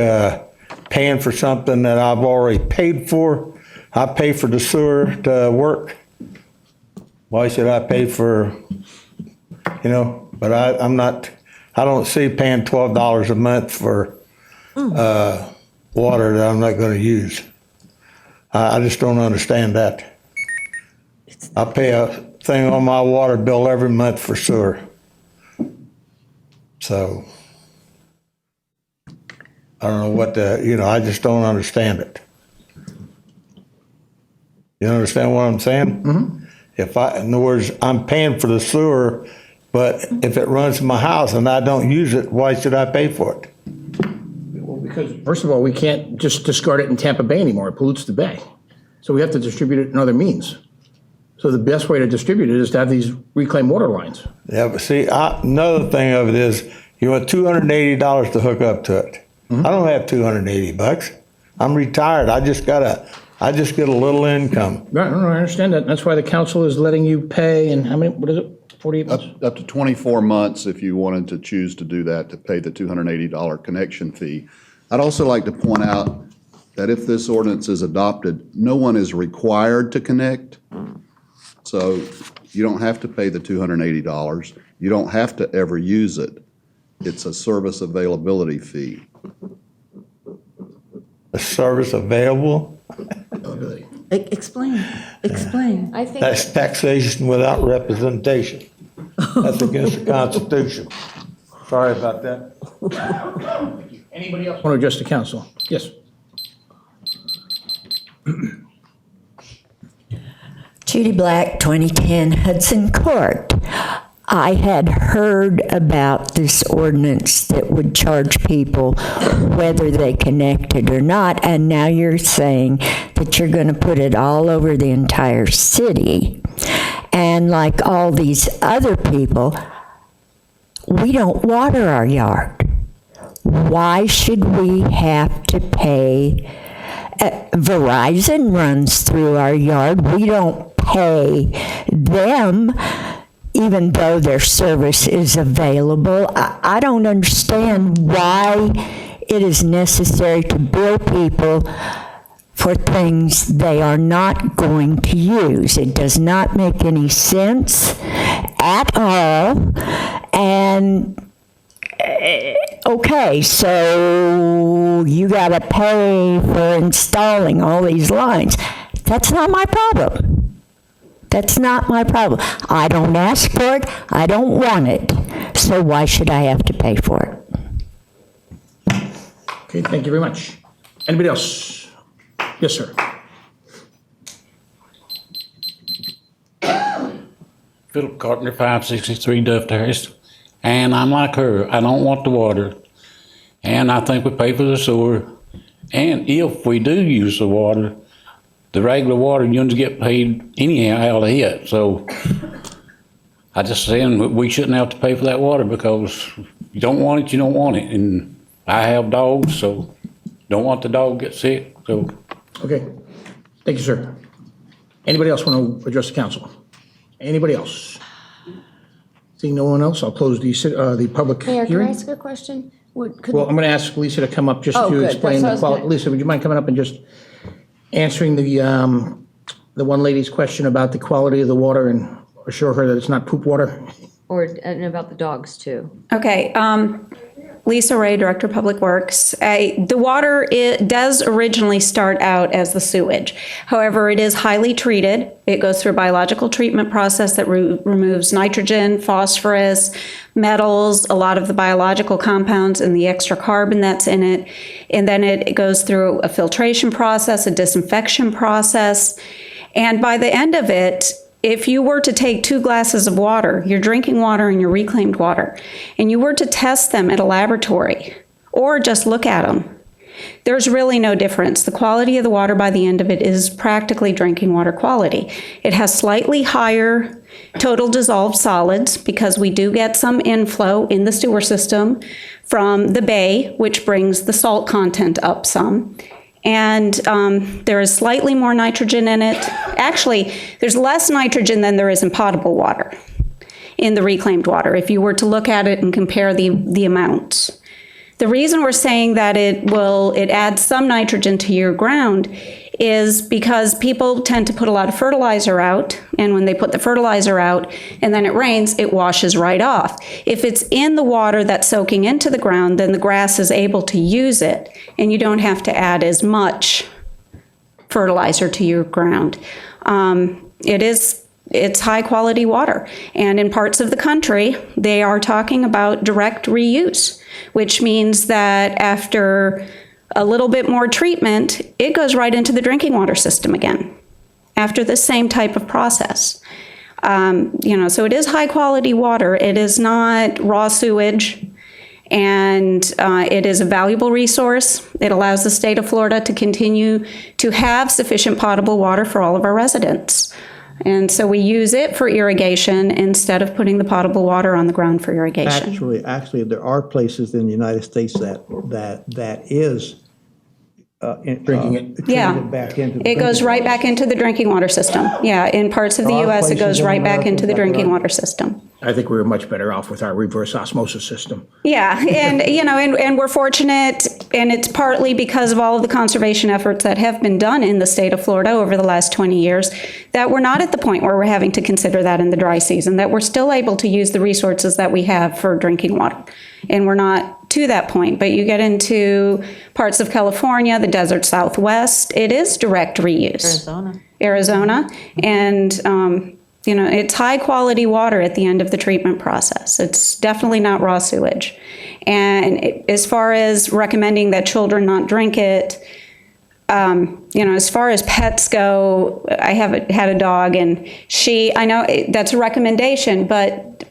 paying for something that I've already paid for, I pay for the sewer to work. Why should I pay for, but I'm not, I don't see paying $12 a month for water that I'm not going to use. I just don't understand that. I pay a thing on my water bill every month for sewer. So I don't know what I just don't understand it. You understand what I'm saying? Mm-hmm. In other words, I'm paying for the sewer, but if it runs to my house and I don't use it, why should I pay for it? Well, because first of all, we can't just discard it in Tampa Bay anymore. It pollutes the bay. So we have to distribute it in other means. So the best way to distribute it is to have these reclaimed water lines. Yeah, but see, another thing of it is you want $280 to hook up to it. Mm-hmm. I don't have $280. I'm retired. I just get a little income. Right, no, I understand that. That's why the council is letting you pay, and how many, what is it, 48 months? Up to 24 months if you wanted to choose to do that, to pay the $280 connection fee. I'd also like to point out that if this ordinance is adopted, no one is required to connect. So you don't have to pay the $280. You don't have to ever use it. It's a service availability fee. A service available? Explain. I think That's taxation without representation. That's against the Constitution. Sorry about that. Anybody else want to address the council? Yes. Judy Black, 2010 Hudson Court. I had heard about this ordinance that would charge people whether they connected or not, and now you're saying that you're going to put it all over the entire city. And like all these other people, we don't water our yard. Why should we have to pay? Verizon runs through our yard. We don't pay them even though their service is available. I don't understand why it is necessary to bill people for things they are not going to use. It does not make any sense at all. And okay, so you got to pay for installing all these lines. That's not my problem. That's not my problem. I don't ask for it. I don't want it. So why should I have to pay for it? Okay, thank you very much. Anybody else? Yes, sir. Philip Carpenter, 563 Duff Terrace. And I'm like her. I don't want the water. And I think we pay for the sewer. And if we do use the water, the regular water unions get paid anyhow out of it. So I just saying we shouldn't have to pay for that water because you don't want it, you don't want it. And I have dogs, so don't want the dog to get sick. So Okay, thank you, sir. Anybody else want to address the council? Anybody else? Seeing no one else, I'll close the public Mayor, can I hearing. ask a question? Well, I'm going to ask Lisa to come up just Oh, to good. explain That's what I the was quality. gonna- Lisa, would you mind coming up and just answering the one lady's question about the quality of the water and assure her that it's not poop water? And about the dogs too. Okay, Lisa Ray, Director of Public Works. The water, it does originally start out as the sewage. However, it is highly treated. It goes through a biological treatment process that removes nitrogen, phosphorus, metals, a lot of the biological compounds and the extra carbon that's in it. And then it goes through a filtration process, a disinfection process. And by the end of it, if you were to take 2 glasses of water, your drinking water and your reclaimed water, and you were to test them at a laboratory or just look at them, There's really no difference. The quality of the water by the end of it is practically drinking water quality. It has slightly higher total dissolved solids because we do get some inflow in the sewer system from the bay, which brings the salt content up some. And there is slightly more nitrogen in it. Actually, there's less nitrogen than there is in potable water, in the reclaimed water, if you were to look at it and compare the amounts. The reason we're saying that it adds some nitrogen to your ground is because people tend to put a lot of fertilizer out, and when they put the fertilizer out and then it rains, it washes right off. If it's in the water that's soaking into the ground, then the grass is able to use it, and you don't have to add as much fertilizer to your ground. It's high quality water, and in parts of the country, they are talking about direct reuse, which means that after a little bit more treatment, it goes right into the drinking water system again after the same type of process. So it is high quality water. It is not raw sewage, and it is a valuable resource. It allows the state of Florida to continue to have sufficient potable water for all of our residents. And so we use it for irrigation instead of putting the potable water on the ground for irrigation. Actually, there are places in the United States that is bringing it back into. It goes right back into the drinking water system. Yeah, in parts of the U.S., it goes right back into the drinking water system. I think we were much better off with our reverse osmosis system. Yeah, and we're fortunate, and it's partly because of all of the conservation efforts that have been done in the state of Florida over the last 20 years, that we're not at the point where we're having to consider that in the dry season, that we're still able to use the resources that we have for drinking water. And we're not to that point, but you get into parts of California, the desert Southwest, it is direct reuse. Arizona, and it's high quality water at the end of the treatment process. It's definitely not raw sewage. And as far as recommending that children not drink it, as far as pets go, I had a dog, and I know that's a recommendation, but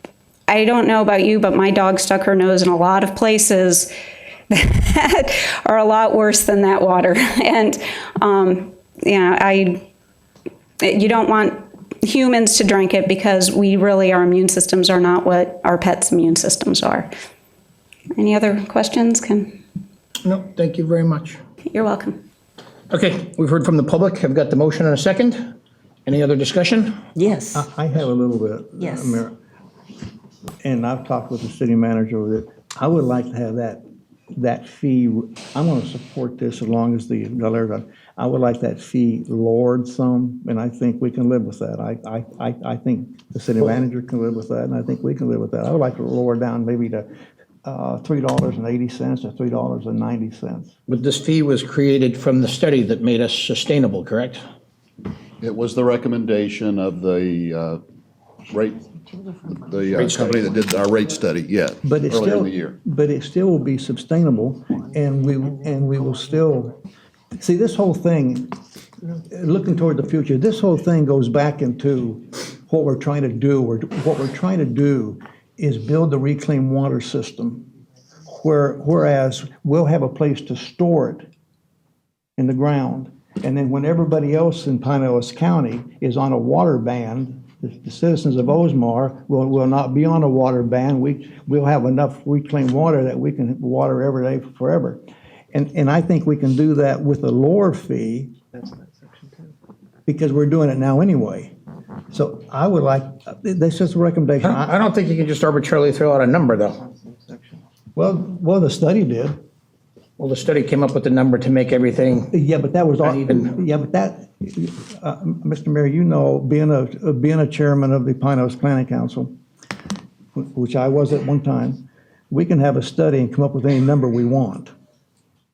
I don't know about you, but my dog stuck her nose in a lot of places that are a lot worse than that water. And, you don't want humans to drink it because our immune systems are not what our pets' immune systems are. Any other questions? No, thank you very much. You're welcome. Okay, we've heard from the public. I've got the motion in a second. Any other discussion? Yes. I have a little bit. Yes. Mayor. And I've talked with the city manager over it. I would like to have that fee. I'm going to support this as long as the I would like that fee lowered some, and I think we can live with that. I think the city manager can live with that, and I think we can live with that. I would like to lower down maybe to $3.80 or $3.90. But this fee was created from the study that made us sustainable, correct? It was the recommendation of the company that did our rate study, But it's earlier still, in the year. but it still will be sustainable, and we will still, see, this whole thing, looking toward the future, this whole thing goes back into what we're trying to do. What we're trying to do is build the reclaimed water system, whereas we'll have a place to store it in the ground. And then when everybody else in Pinellas County is on a water ban, the citizens of Oldsmar will not be on a water ban. We'll have enough reclaimed water that we can water every day forever. And I think we can do that with a lower fee because we're doing it now anyway. So I would like, that's just a recommendation. I don't think you can just arbitrarily throw out a number, though. Well, the study did. Well, the study came up with a number to make everything. Yeah, but that was uneven. Yeah, but that, Mr. Mayor, being a chairman of the Pinellas Planning Council, which I was at one time, we can have a study and come up with any number we want.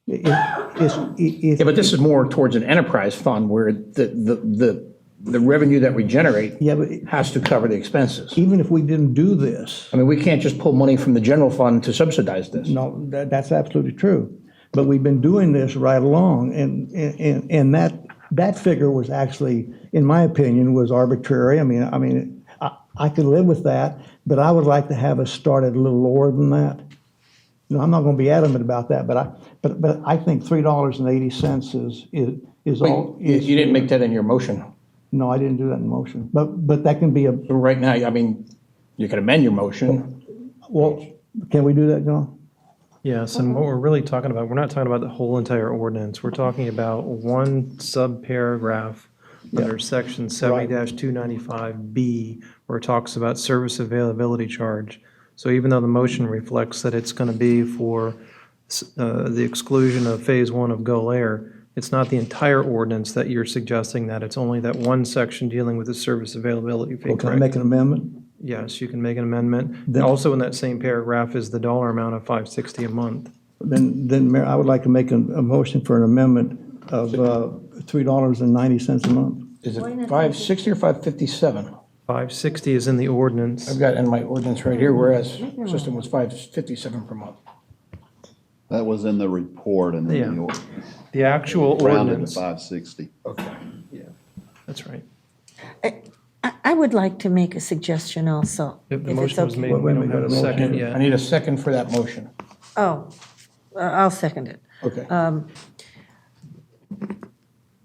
Yeah, but this is more towards an enterprise fund where the revenue that we generate has to cover the expenses. Even if we didn't do this. I mean, we can't just pull money from the general fund to subsidize this. No, that's absolutely true. But we've been doing this right along, and that figure was actually, in my opinion, was arbitrary. I mean, I could live with that, but I would like to have us started a little lower than that. No, I'm not going to be adamant about that, But I think $3.80 is all. You didn't make that in your motion. No, I didn't do that in motion. But that can be a, Right now, I mean, you can amend your motion. well, can we do that, John? Yes, and what we're really talking about, we're not talking about the whole entire ordinance. We're talking about one subparagraph under section 70-295B, where it talks about service availability charge. So even though the motion reflects that it's going to be for the exclusion of phase one of Gull Air, it's not the entire ordinance that you're suggesting that. It's only that one section dealing with the service availability fee. Well, can I make an amendment? Yes, you can make an amendment. Then- Also in that same paragraph is the dollar amount of $560 a month. Then, Mayor, I would like to make a motion for an amendment of $3.90 a month. Is it 560 or 557? 560 is in the ordinance. I've got in my ordinance right here, whereas system was 557 per month. That was in the report and Yeah. then the ordinance. The actual Rounded to ordinance. 560. Okay. That's right. I would like to make a suggestion also. If the if it's motion was okay. made, we don't have a second I yet. need a second for that motion. Oh, I'll second it. Okay.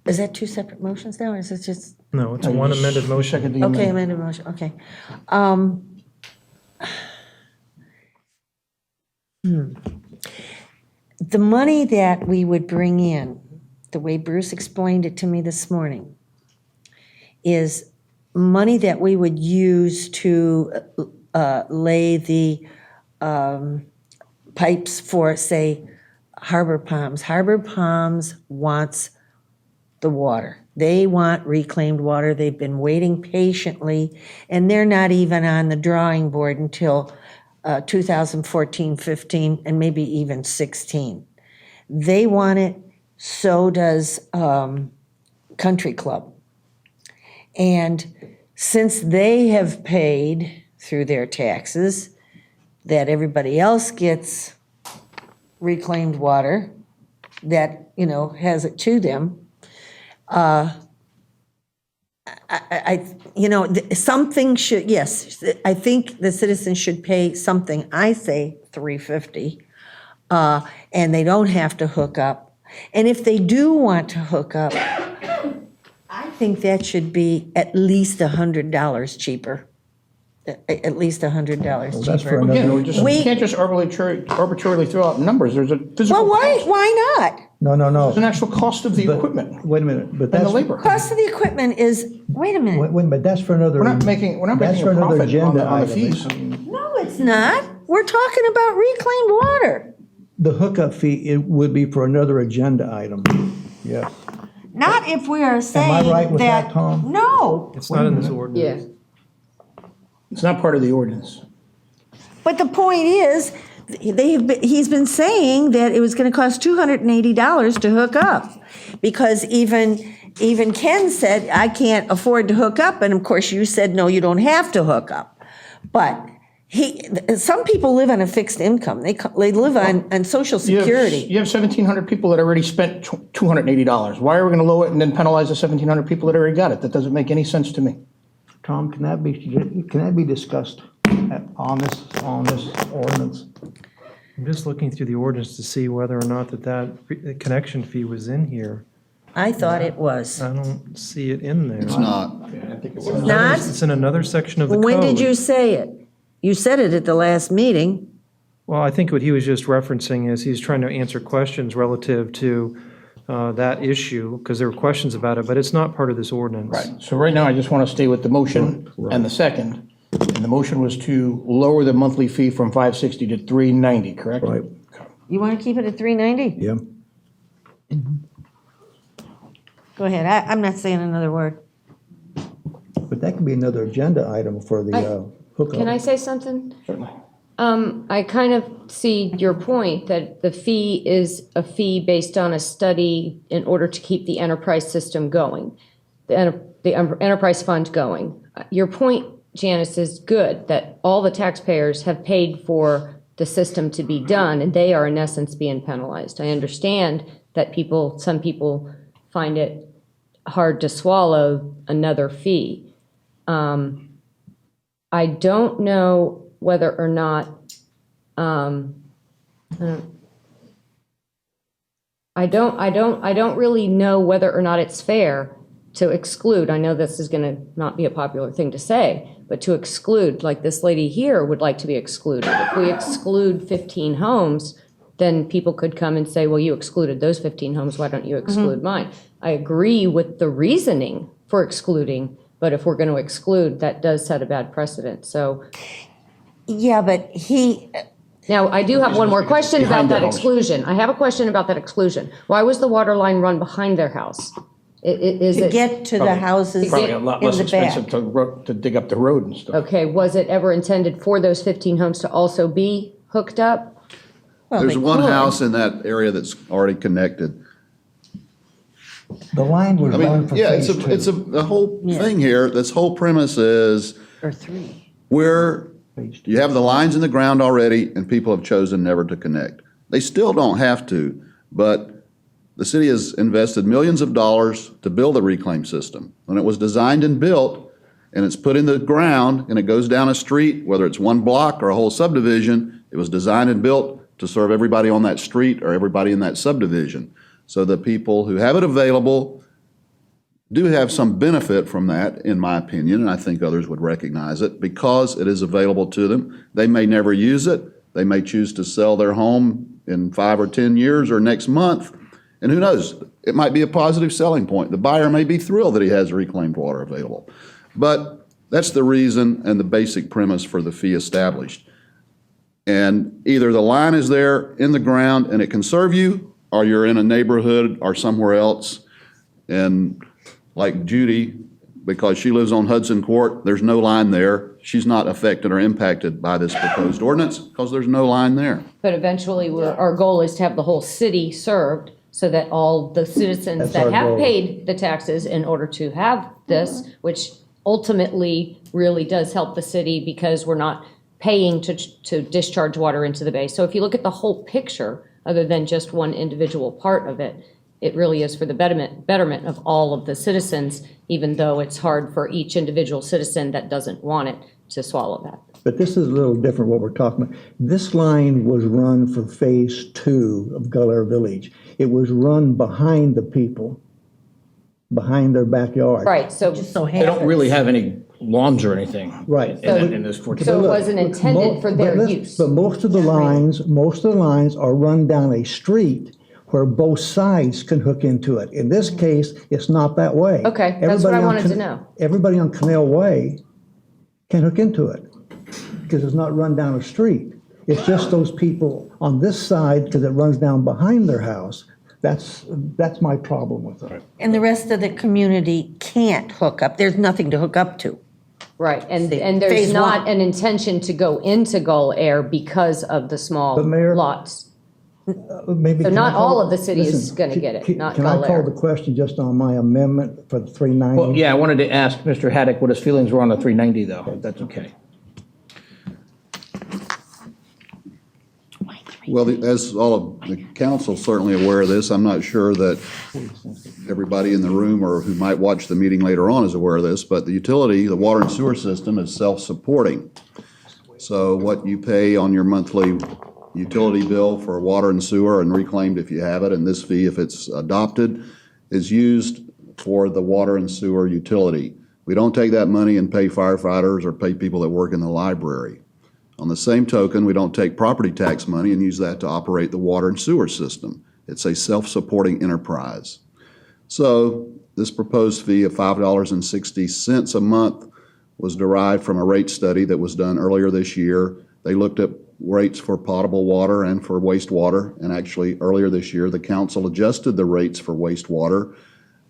Is that two separate motions now, or is it just? No, it's one amended motion. Second the Okay, amendment. amended motion, okay. The money that we would bring in, the way Bruce explained it to me this morning, is money that we would use to lay the pipes for, say, Harbor Palms. Harbor Palms wants the water. They want reclaimed water. They've been waiting patiently, and they're not even on the drawing board until 2014, 15, and maybe even 16. They want it, so does Country Club. And since they have paid through their taxes that everybody else gets reclaimed water that, has it to them, something should, yes, I think the citizens should pay something, I say $3.50, and they don't have to hook up. And if they do want to hook up, I think that should be at least $100 cheaper. At least $100 cheaper. That's for Again, another. we can't just arbitrarily throw out numbers. There's a physical. Well, why not? No. There's an actual cost of the equipment Wait a minute, but and that's. the labor. Cost of the equipment is, wait a minute. Wait a minute, that's for another. We're not making That's a for another profit on agenda the item. fees. No, it's not. We're talking about reclaimed water. The hookup fee, it would be for another agenda item. Yes. Not if we are saying right with that, Tom? No, It's not in this ordinance. It's not part of the ordinance. but the point is, he's been saying that it was gonna cost $280 to hook up. Because even Ken said, I can't afford to hook up, and of course you said, no, you don't have to hook up. But some people live on a fixed income. They live on Social Security. You have 1,700 people that already spent $280. Why are we going to lower it and then penalize the 1,700 people that already got it? That doesn't make any sense to me. Tom, can that be discussed on this ordinance? I'm just looking through the ordinance to see whether or not that connection fee was in here. I thought it was. I don't see it in there. It's not. Not? It's in another section of the code. When did you say it? You said it at the last meeting. Well, I think what he was just referencing is he's trying to answer questions relative to that issue, because there were questions about it, but it's not part of this ordinance. Right. So right now, I just want to stay with the motion and the second. And the motion was to lower the monthly fee from $560 to $390, correct? Right. You want to keep it at $390? Yeah. Go ahead. I'm not saying another word. But that could be another agenda item for the hookup. Can I say something? Certainly. I kind of see your point that the fee is a fee based on a study in order to keep the enterprise system going, the enterprise fund going. Your point, Janice, is good, that all the taxpayers have paid for the system to be done, and they are in essence being penalized. I understand that some people find it hard to swallow another fee. I don't know whether or not, I don't really know whether or not it's fair to exclude. I know this is going to not be a popular thing to say, but to exclude, like this lady here would like to be excluded. If we exclude 15 homes, then people could come and say, well, you excluded those 15 homes, why don't you exclude mine? I agree with the reasoning for excluding, but if we're going to exclude, that does set a bad precedent. So, Yeah, but now, I do have one more question about that exclusion. I have a question about that exclusion. Why was the water line run behind their house? to get to the houses Probably a lot in less the expensive back. to dig up the road and stuff. Okay, was it ever intended for those 15 homes to also be hooked up? There's one house in that area that's already connected. The line was I run mean, for yeah, phase it's two. the whole thing here, this whole premise is Or 3. where you have the lines in the ground already and people have chosen never to connect. They still don't have to, but the city has invested millions of dollars to build a reclaim system. When it was designed and built and it's put in the ground and it goes down a street, whether it's one block or a whole subdivision, it was designed and built to serve everybody on that street or everybody in that subdivision. So the people who have it available do have some benefit from that, in my opinion, and I think others would recognize it, because it is available to them. They may never use it. They may choose to sell their home in 5 or 10 years or next month, and who knows? It might be a positive selling point. The buyer may be thrilled that he has reclaimed water available. But that's the reason and the basic premise for the fee established. And either the line is there in the ground and it can serve you, or you're in a neighborhood or somewhere else. And like Judy, because she lives on Hudson Court, there's no line there. She's not affected or impacted by this proposed ordinance because there's no line there. But eventually, our goal is to have the whole city served so that all the citizens That's that our have goal. paid the taxes in order to have this, which ultimately really does help the city because we're not paying to discharge water into the bay. So if you look at the whole picture, other than just one individual part of it, it really is for the betterment of all of the citizens, even though it's hard for each individual citizen that doesn't want it to swallow that. But this is a little different what we're talking about. This line was run for phase 2 of Gullair Village. It was run behind the people, behind their backyard. Right, so They don't really have any lawns or anything. Right. In this so it wasn't intended for their use. But most of the lines are run down a street where both sides can hook into it. In this case, it's not that way. Okay, that's what I wanted to know. Everybody on Canal Way can hook into it because it's not run down a street. It's just those people on this side because it runs down behind their house. That's my problem with it. And the rest of the community can't hook up. There's nothing to hook up to. Right, and Phase there's not one. an intention to go into Gull Air because of the small But Mayor- lots. Maybe So can not I call- all of the city is listen, gonna get it, not Can I Gull call Air. the question just on my amendment for the 390? Well, yeah, I wanted to ask Mr. Haddock what his feelings were on the 390, though. If that's okay. Well, as all of the council certainly aware of this, I'm not sure that everybody in the room or who might watch the meeting later on is aware of this, but the utility, the water and sewer system is self-supporting. So what you pay on your monthly utility bill for water and sewer and reclaimed if you have it, and this fee if it's adopted, is used for the water and sewer utility. We don't take that money and pay firefighters or pay people that work in the library. On the same token, we don't take property tax money and use that to operate the water and sewer system. It's a self-supporting enterprise. So this proposed fee of $5.60 a month was derived from a rate study that was done earlier this year. They looked at rates for potable water and for wastewater, and actually earlier this year, the council adjusted the rates for wastewater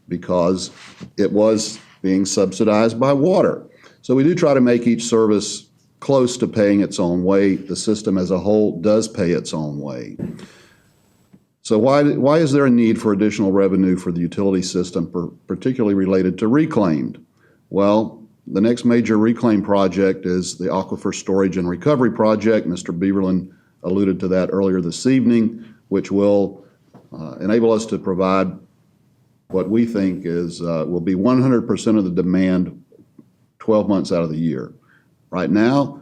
because it was being subsidized by water. So we do try to make each service close to paying its own way. The system as a whole does pay its own way. So why is there a need for additional revenue for the utility system, particularly related to reclaimed? Well, the next major reclaim project is the Aquifer Storage and Recovery Project. Mr. Beaverland alluded to that earlier this evening, which will enable us to provide what we think is will be 100% of the demand 12 months out of the year. Right now,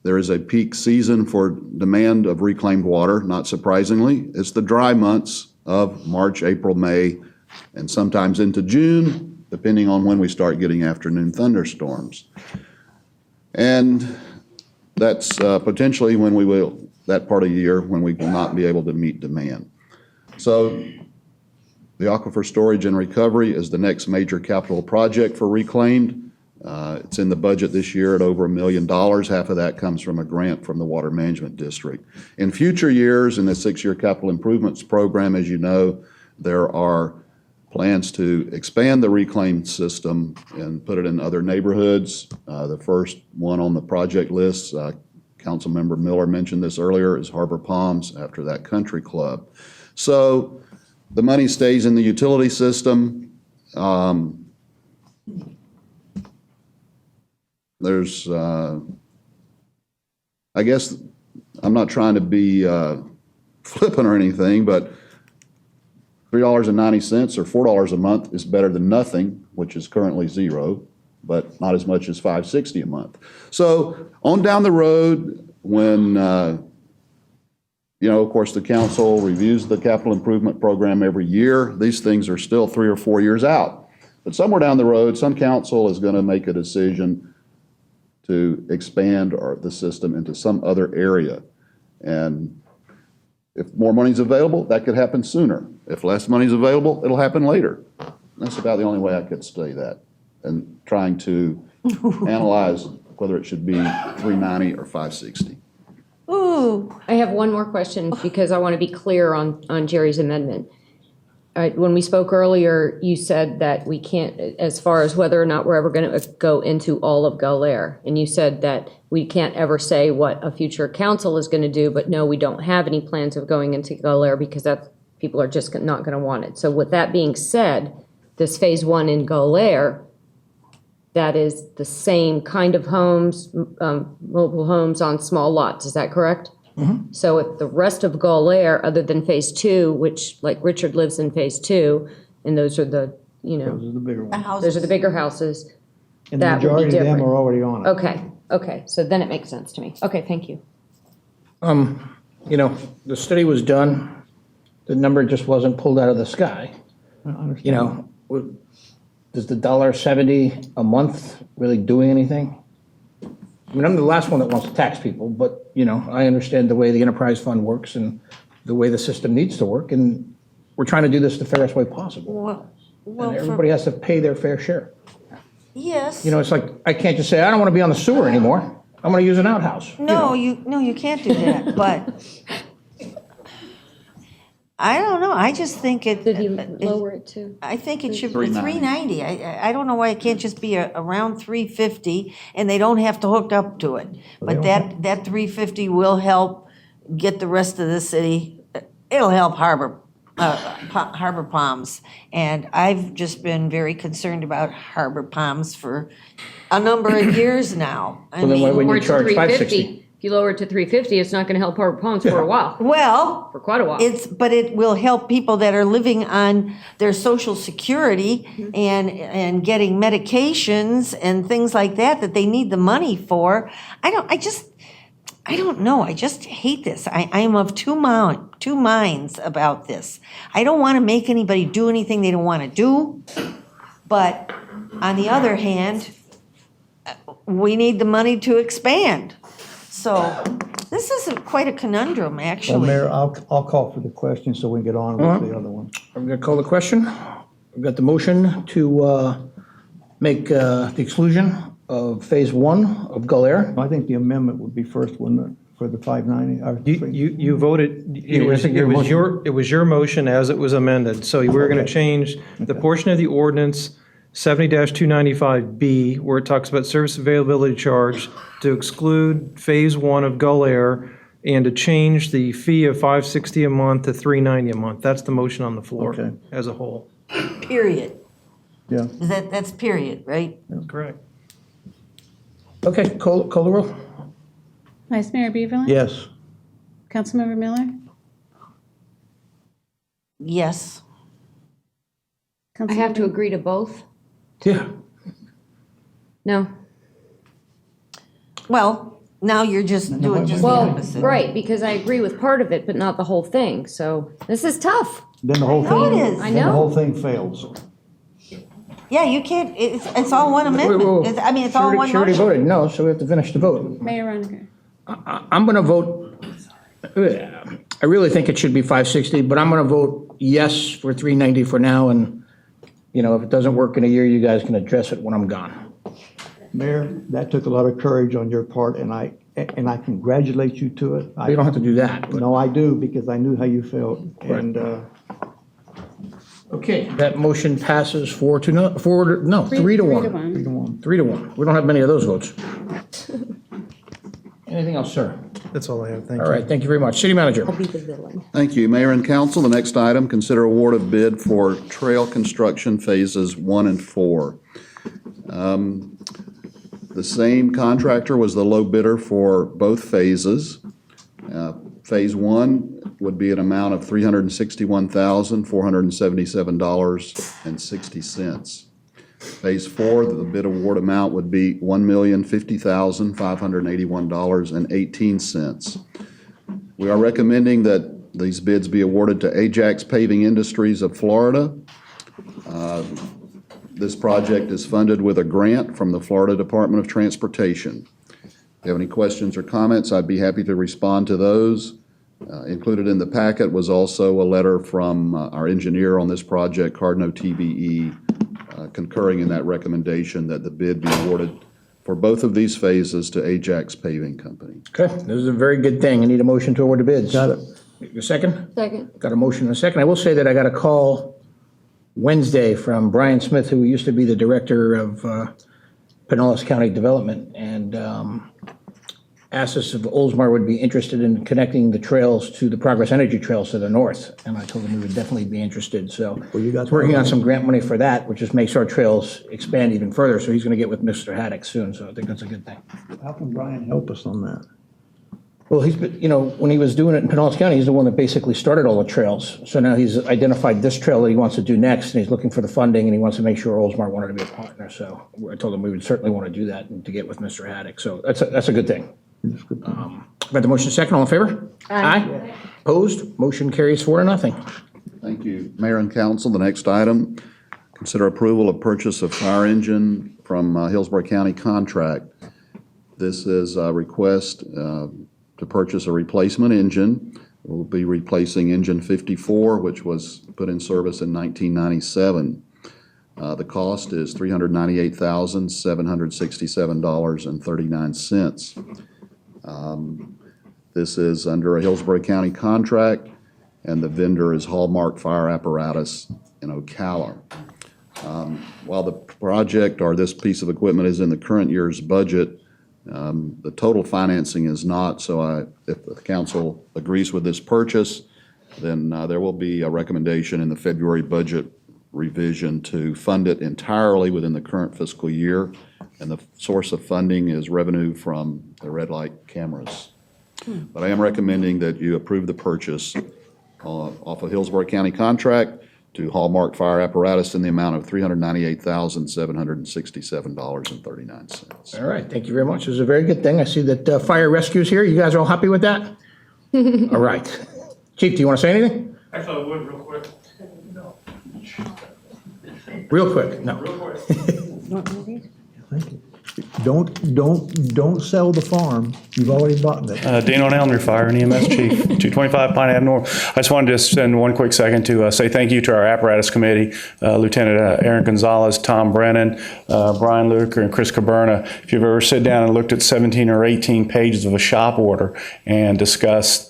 there is a peak season for demand of reclaimed water, not surprisingly. It's the dry months of March, April, May, and sometimes into June, depending on when we start getting afternoon thunderstorms. And that's potentially when we will, that part of the year when we will not be able to meet demand. So the aquifer storage and recovery is the next major capital project for Reclaimed. It's in the budget this year at over $1 million. Half of that comes from a grant from the Water Management District. In future years, in the 6-year capital improvements program, as you know, there are plans to expand the Reclaimed system and put it in other neighborhoods. The first one on the project list, Councilmember Miller mentioned this earlier, is Harbor Palms, after that country club. So the money stays in the utility system. There's, I guess, I'm not trying to be flippant or anything, but $3.90 or $4 a month is better than nothing, which is currently zero, but not as much as $5.60 a month. So on down the road, when, you know, of course, the council reviews the capital improvement program every year, these things are still 3 or 4 years out. But somewhere down the road, some council is going to make a decision to expand the system into some other area. And if more money is available, that could happen sooner. If less money is available, it'll happen later. That's about the only way I could say that. And trying to analyze whether it should be $3.90 or $5.60. Ooh. I have one more question because I want to be clear on Jerry's amendment. When we spoke earlier, you said that we can't, as far as whether or not we're ever going to go into all of Golair, and you said that we can't ever say what a future council is going to do, but no, we don't have any plans of going into Golair because people are just not going to want it. So with that being said, this phase 1 in Golair, that is the same kind of homes, mobile homes on small lots, is that correct? Mm-hmm. So if the rest of Golair, other than phase 2, which like Richard lives in phase 2, and those are the, you know. Those are the bigger ones. Those are the bigger houses. And the That would be majority of them different. are already on it. Okay, so then it makes sense to me. Okay, thank you. You know, the study was done, the number just wasn't pulled out of the sky. I understand. You know, does the $1.70 a month really doing anything? I mean, I'm the last one that wants to tax people, but, you know, I understand the way the enterprise fund works and the way the system needs to work, and we're trying to do this the fairest way possible. And everybody has to pay their fair share. Yes. You know, it's like, I can't just say, I don't want to be on the sewer anymore. I'm going to use an outhouse. No, you can't do that, but I don't know, I just think it. Did he lower it to? I think it should be $3.90. $3.90. I don't know why it can't just be around $3.50 and they don't have to hook up to it. But that $3.50 will help get the rest of the city, it'll help Harbor Palms. And I've just been very concerned about Harbor Palms for a number of years now. Well, then why wouldn't you charge $5.60? If you lower it to $3.50, it's not going to help Harbor Palms for a while. Well, For quite a while. but it will help people that are living on their Social Security and getting medications and things like that they need the money for. I don't know. I just hate this. I am of two minds about this. I don't want to make anybody do anything they don't want to do. But on the other hand, we need the money to expand. So this is quite a conundrum, Well, actually. Mayor, I'll call for the question so we can get on with the other one. I'm going to call the question. We've got the motion to make the exclusion of phase 1 of Golair. I think the amendment would be first, wouldn't it, for the 590? You voted, it was your motion as it was amended. So we're going to change the portion of the ordinance 70-295B, where it talks about service availability charge, to exclude phase 1 of Golair and to change the fee of $5.60 a month to $3.90 a month. That's the motion on the floor as a whole. Period. Yeah. That's period, right? That's correct. Okay, call the roll. Vice Mayor Beverly? Yes. Councilmember Miller? Yes. I have to agree to both? Yeah. No. Well, Now you're just doing just the Well, opposite. right, because I agree with part of it, but not the whole thing. So this is tough. Then the whole know thing, it is. I then the know. whole thing fails. Yeah, you can't, it's all one amendment. I mean, it's all one She already motion. voted no, so we have to finish the vote. Mayor Roniker. I'm going to vote, I really think it should be 560, but I'm going to vote yes for 390 for now, and, if it doesn't work in a year, you guys can address it when I'm gone. Mayor, that took a lot of courage on your part, and I congratulate you to it. You don't have to do that. but- No, I do, because I knew how you felt. And Okay, that motion passes 3 to 1. 3 to 1. 3 to 1. We don't have many of those votes. Anything else, sir? That's all I have. Thank you. All right, thank you very much. City Manager. I'll be the villain. Thank you, Mayor and Council. The next item, consider award of bid for trail construction phases 1 and 4. The same contractor was the low bidder for both phases. Phase 1 would be an amount of $361,477.60. Phase 4, the bid award amount would be $1,050,581.18. We are recommending that these bids be awarded to Ajax Paving Industries of Florida. This project is funded with a grant from the Florida Department of Transportation. If you have any questions or comments, I'd be happy to respond to those. Included in the packet was also a letter from our engineer on this project, Cardno TBE, concurring in that recommendation that the bid be awarded for both of these phases to Ajax Paving Company. Okay, this is a very good thing. I need a motion to award the bids. Got it. A second? Second. Got a motion and a second. I will say that I got a call Wednesday from Brian Smith, who used to be the director of Pinellas County Development, and asked us if Oldsmar would be interested in connecting the trails to the Progress Energy Trails to the north. And I told him we would definitely be interested. So Well, you got working on some grant money for that, which just makes our trails expand even further. So he's going to get with Mr. Haddock soon. So I think that's a good thing. How can Brian help us on that? Well, he's been, when he was doing it in Pinellas County, he's the one that basically started all the trails. So now he's identified this trail that he wants to do next, and he's looking for the funding, and he wants to make sure Oldsmar wanted to be a partner. So I told him we would certainly want to do that and to get with Mr. Haddock. So that's a good thing. Got the motion second, all in favor? Aye. Opposed? Motion carries 4-0. Thank you, Mayor and Council. The next item, consider approval of purchase of fire engine from Hillsborough County contract. This is a request to purchase a replacement engine. We'll be replacing engine 54, which was put in service in 1997. The cost is $398,767.39. This is under a Hillsborough County contract, and the vendor is Hallmark Fire Apparatus in Ocala. While the project or this piece of equipment is in the current year's budget, the total financing is not, so if the council agrees with this purchase, then there will be a recommendation in the February budget revision to fund it entirely within the current fiscal year, and the source of funding is revenue from the red light cameras. But I am recommending that you approve the purchase off of Hillsborough County contract to Hallmark Fire Apparatus in the amount of $398,767.39. All right, thank you very much. This is a very good thing. I see that fire rescue's here. You guys are all happy with that? All right. Chief, do you want to say anything? Actually, I would real quick. No. Real quick, no. Real quick. Thank you. Don't sell the farm. You've already bought it. Dean O'Neill, Fire and EMS Chief, 225 Pine Ave North. I just wanted to spend one quick second to say thank you to our apparatus committee, Lieutenant Aaron Gonzalez, Tom Brennan, Brian Luker, and Chris Caberna. If you've ever sit down and looked at 17 or 18 pages of a shop order and discussed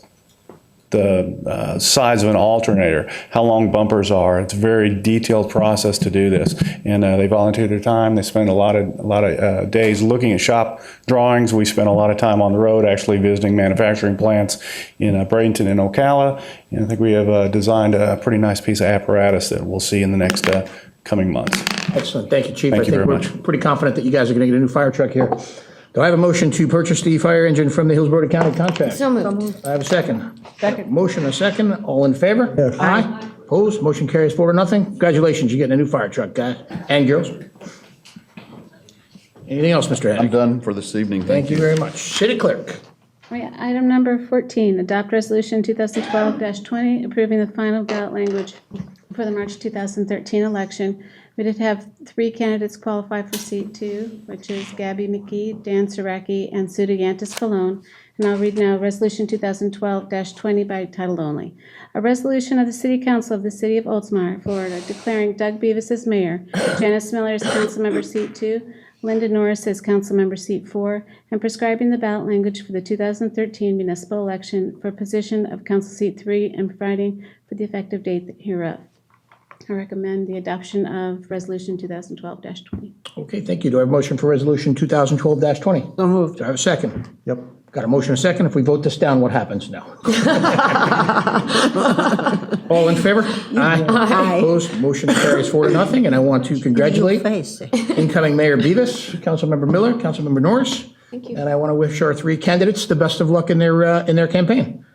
the size of an alternator, how long bumpers are. It's a very detailed process to do this, and they volunteer their time. They spend a lot of days looking at shop drawings. We spend a lot of time on the road, actually visiting manufacturing plants in Bradenton and Ocala. And I think we have designed a pretty nice piece of apparatus that we'll see in the next coming months. Excellent, thank you, Chief. Thank you very we're much. pretty confident that you guys are going to get a new fire truck here. Do I have a motion to purchase the fire engine from the Hillsborough County contract? So moved. I have a second. Second. Motion and a second. All in favor? Yes. Aye. Opposed? Motion carries 4-0. Congratulations, you're getting a new fire truck, guys and girls. Anything else, Mr. Hennig? I'm done for this evening. Thank you very much. City Clerk. Item number 14, adopt resolution 2012-20 approving the final ballot language for the March 2013 election. We did have 3 candidates qualify for seat 2, which is Gabby McGee, Dan Saraki, and Sudayantis Colon. And I'll read now Resolution 2012-20 by title only. A resolution of the City Council of the City of Oldsmar, Florida, declaring Doug Bevis as mayor, Janice Miller as councilmember seat 2, Linda Norris as councilmember seat 4, and prescribing the ballot language for the 2013 municipal election for position of council seat 3 and providing for the effective date hereof. I recommend the adoption of resolution 2012-20. Okay, thank you. Do I have a motion for resolution 2012-20? So moved. Do I have a second? Yep. Got a motion and a second. If we vote this down, what happens now? All in favor? Aye. Opposed? Motion carries 4-0. And I want to congratulate incoming Mayor Bevis, Councilmember Miller, Councilmember Norris. Thank you. And I want to wish our 3 candidates the best of luck in their campaign.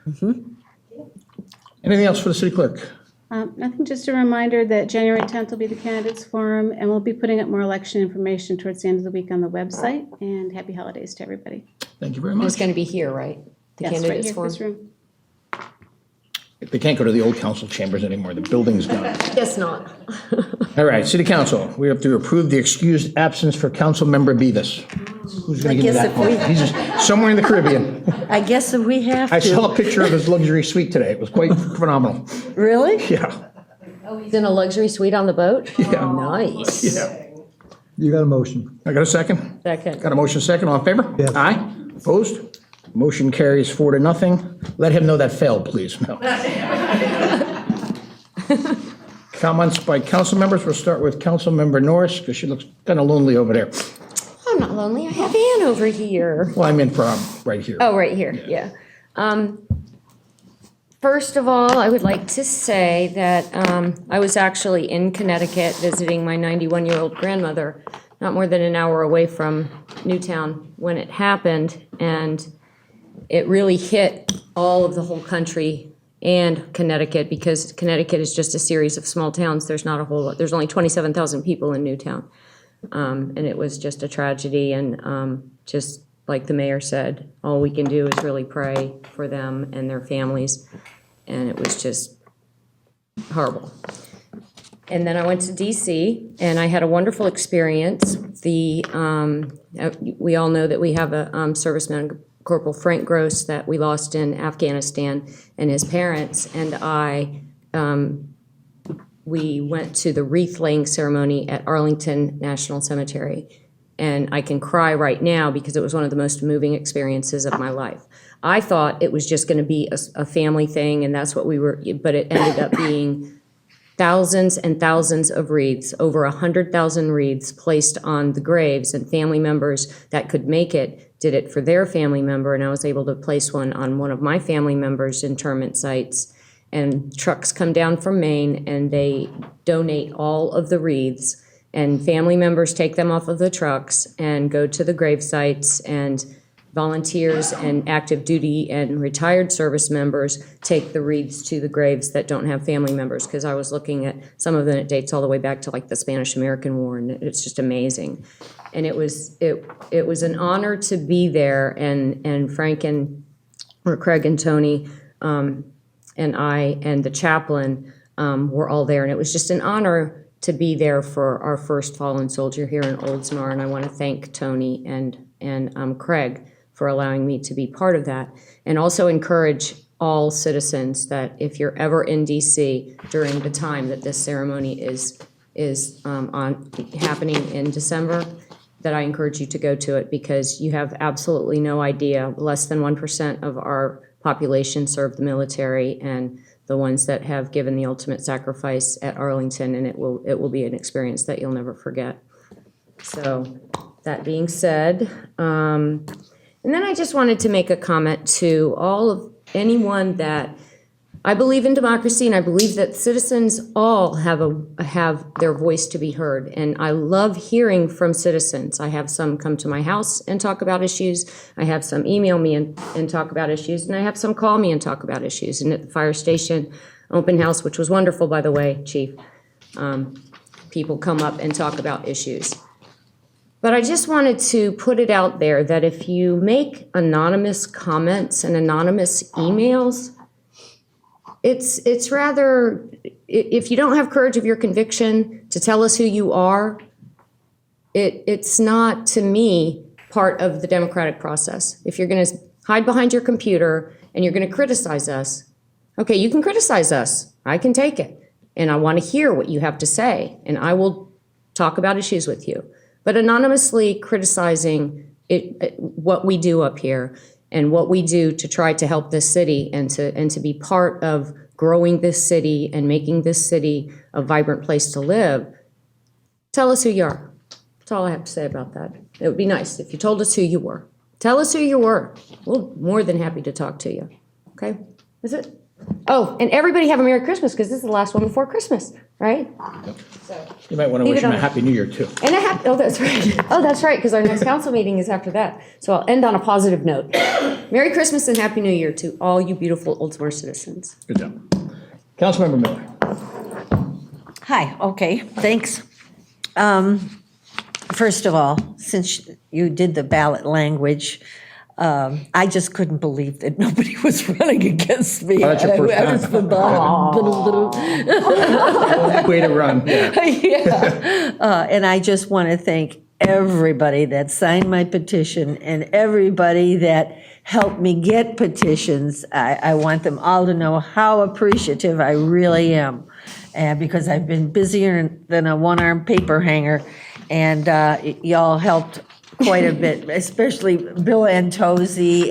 Anything else for the city clerk? Nothing, just a reminder that January 10th will be the candidates forum, and we'll be putting up more election information towards the end of the week on the website. And happy holidays to everybody. Thank you very much. It's going to be here, right? The Yes, right candidates here, forum? this room. They can't go to the old council chambers anymore. The building's gone. Guess not. All right, City Council, we have to approve the excused absence for Councilmember Bevis. Who's going to give me that one? He's just somewhere in the Caribbean. I guess if we have to. I saw a picture of his luxury suite today. It was quite phenomenal. Really? Yeah. Oh, he's in a luxury suite on the boat? Yeah. Nice. Yeah. You got a motion. I got a second? Second. Got a motion second. All in favor? Yes. Aye. Opposed? Motion carries 4-0. Let him know that failed, please. No. Comments by council members. We'll start with Councilmember Norris because she looks kind of lonely over there. I'm not lonely. I have Ann over here. Well, I'm in from right here. Oh, right here, yeah. First of all, I would like to say that I was actually in Connecticut visiting my 91-year-old grandmother, not more than an hour away from Newtown when it happened, and it really hit all of the whole country and Connecticut, because Connecticut is just a series of small towns. There's not a whole lot. There's only 27,000 people in Newtown. And it was just a tragedy, and just like the mayor said, all we can do is really pray for them and their families, and it was just horrible. And then I went to DC, and I had a wonderful experience. We all know that we have a serviceman, Corporal Frank Gross, that we lost in Afghanistan, and his parents and I, we went to the wreath-laying ceremony at Arlington National Cemetery. And I can cry right now because it was one of the most moving experiences of my life. I thought it was just going to be a family thing, and that's what we were, but it ended up being thousands and thousands of wreaths, over 100,000 wreaths placed on the graves, and family members that could make it did it for their family member, and I was able to place one on one of my family members' interment sites. And trucks come down from Maine, and they donate all of the wreaths, and family members take them off of the trucks and go to the grave sites, and volunteers and active duty and retired service members take the wreaths to the graves that don't have family members, because I was looking at some of them, it dates all the way back to like the Spanish-American War, and it's just amazing. And it was an honor to be there, and Frank or Craig and Tony and I and the chaplain were all there, and it was just an honor to be there for our first fallen soldier here in Oldsmar, and I want to thank Tony and Craig for allowing me to be part of that, and also encourage all citizens that if you're ever in DC during the time that this ceremony is happening in December, that I encourage you to go to it, because you have absolutely no idea. Less than 1% of our population serve the military, and the ones that have given the ultimate sacrifice at Arlington, and it will be an experience that you'll never forget. So that being said, and then I just wanted to make a comment to all of anyone that I believe in democracy, and I believe that citizens all have their voice to be heard, and I love hearing from citizens. I have some come to my house and talk about issues. I have some email me and talk about issues, and I have some call me and talk about issues. And at the fire station open house, which was wonderful, by the way, Chief, people come up and talk about issues. But I just wanted to put it out there that if you make anonymous comments and anonymous emails, it's rather, if you don't have courage of your conviction to tell us who you are, it's not, to me, part of the democratic process. If you're going to hide behind your computer and you're going to criticize us, okay, you can criticize us. I can take it. And I want to hear what you have to say. And I will talk about issues with you. But anonymously criticizing what we do up here and what we do to try to help this city and to be part of growing this city and making this city a vibrant place to live, tell us who you are. That's all I have to say about that. It would be nice if you told us who you were. Tell us who you were. We're more than happy to talk to you. Okay? That's it. Oh, and everybody have a Merry Christmas, because this is the last one before Christmas, right? You might want to wish them a Happy New Year, too. And oh, that's right. Oh, that's right, because our next council meeting is after that. So I'll end on a positive note. Merry Christmas and Happy New Year to all you beautiful Oldsmar citizens. Good job. Councilmember Miller. Hi, okay, thanks. First of all, since you did the ballot language, I just couldn't believe that nobody was running against me. Oh, that's your first I was time. the bottom. Way to run. Yeah. Yeah. And I just want to thank everybody that signed my petition and everybody that helped me get petitions. I want them all to know how appreciative I really am, because I've been busier than a one-armed paper hanger, and y'all helped quite a bit, especially Bill Antozzi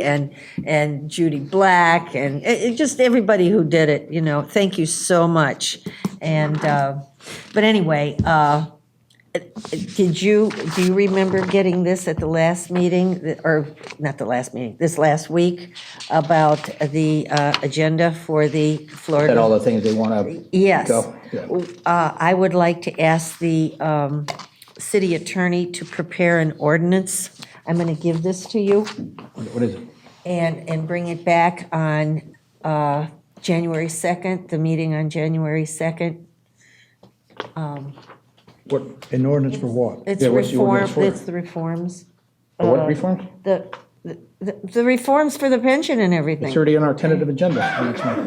and Judy Black and just everybody who did it. You know, thank you so much. And but anyway, do you remember getting this at the last meeting, or not the last meeting, this last week, about the agenda for the Florida? And all the things they want to Yes. go. Yeah. I would like to ask the city attorney to prepare an ordinance. I'm going to give this to you What is it? and bring it back on January 2nd, the meeting on January 2nd. What? An ordinance for what? It's Yeah, what's the reform, ordinance for? it's the reforms. For what reforms? The reforms for the pension and everything. It's already on our tentative agenda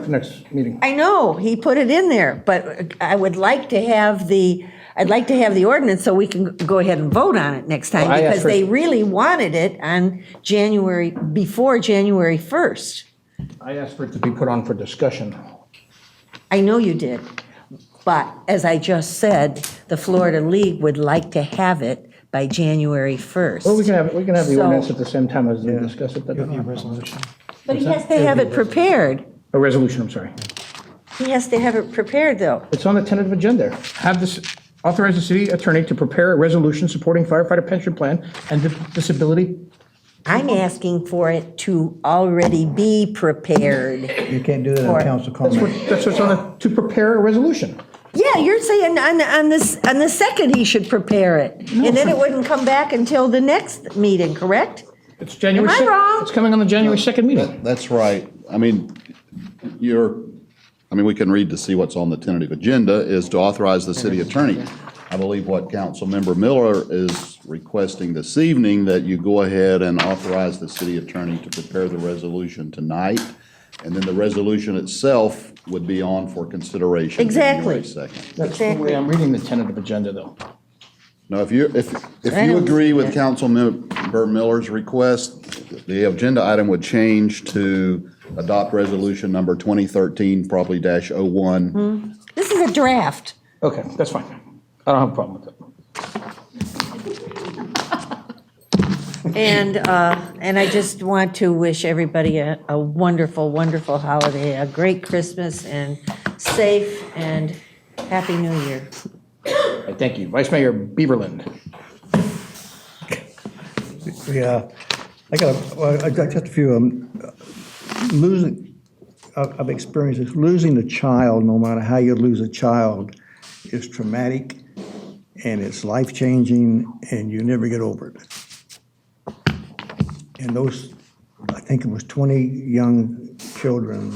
for next meeting. I know, he put it in there, but I would like to have the ordinance so we can go ahead and vote on it next time, Well, I asked because for- they really wanted it on before January 1st. I asked for it to be put on for discussion. I know you did, but as I just said, the Florida League would like to have it by January 1st. Well, we can have the So- ordinance at the same time as we discuss it. But But he has to have it prepared. A resolution, I'm sorry. He has to have it prepared, though. It's on the tentative agenda. Have this, authorize the city attorney to prepare a resolution supporting firefighter pension plan and disability. I'm asking for it to already be prepared. You can't do that on council comment. That's what's on it, to prepare a resolution. Yeah, you're saying on the second he should prepare it, and then it wouldn't come back until the next meeting, correct? It's January Am I 2nd. wrong? It's coming on the January 2nd meeting. That's right. I mean, we can read to see what's on the tentative agenda is to authorize the city attorney. I believe what Councilmember Miller is requesting this evening, that you go ahead and authorize the city attorney to prepare the resolution tonight, and then the resolution itself would be on for consideration Exactly. January 2nd. That's the way I'm reading the tentative agenda, though. Now, if you agree with Councilmember Miller's request, the agenda item would change to adopt resolution number 2013, probably -01. This is a draft. Okay, that's fine. I don't have a problem with it. And I just want to wish everybody a wonderful, wonderful holiday, a great Christmas, and safe and Happy New Year. All right, thank you. Vice Mayor Beaverland. Yeah, I got just a few of them. I've experienced this. Losing a child, no matter how you lose a child, is traumatic, and it's life-changing, and you never get over it. And those, I think it was 20 young children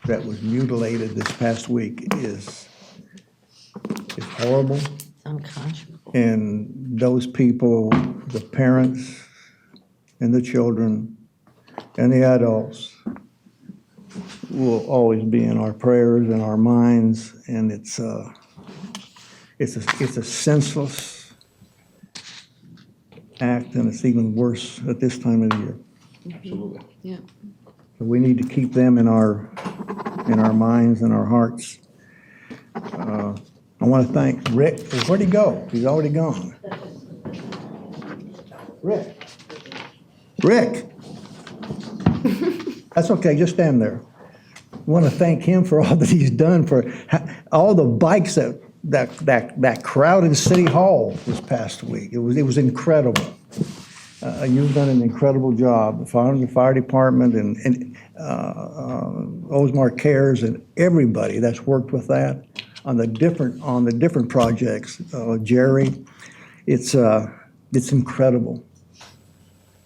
that was mutilated this past week is horrible. Unconscionable. And those people, the parents and the children and the adults, will always be in our prayers and our minds, and it's a senseless act, and it's even worse at this time of the year. Absolutely. Yeah. So we need to keep them in our minds and our hearts. I want to thank Rick. Where'd he go? He's already gone. Rick. That's okay, just stand there. I want to thank him for all that he's done, for all the bikes that crowded City Hall this past week. It was incredible. You've done an incredible job. The fire department and Oldsmar Cares and everybody that's worked with that on the different projects. Jerry, it's incredible.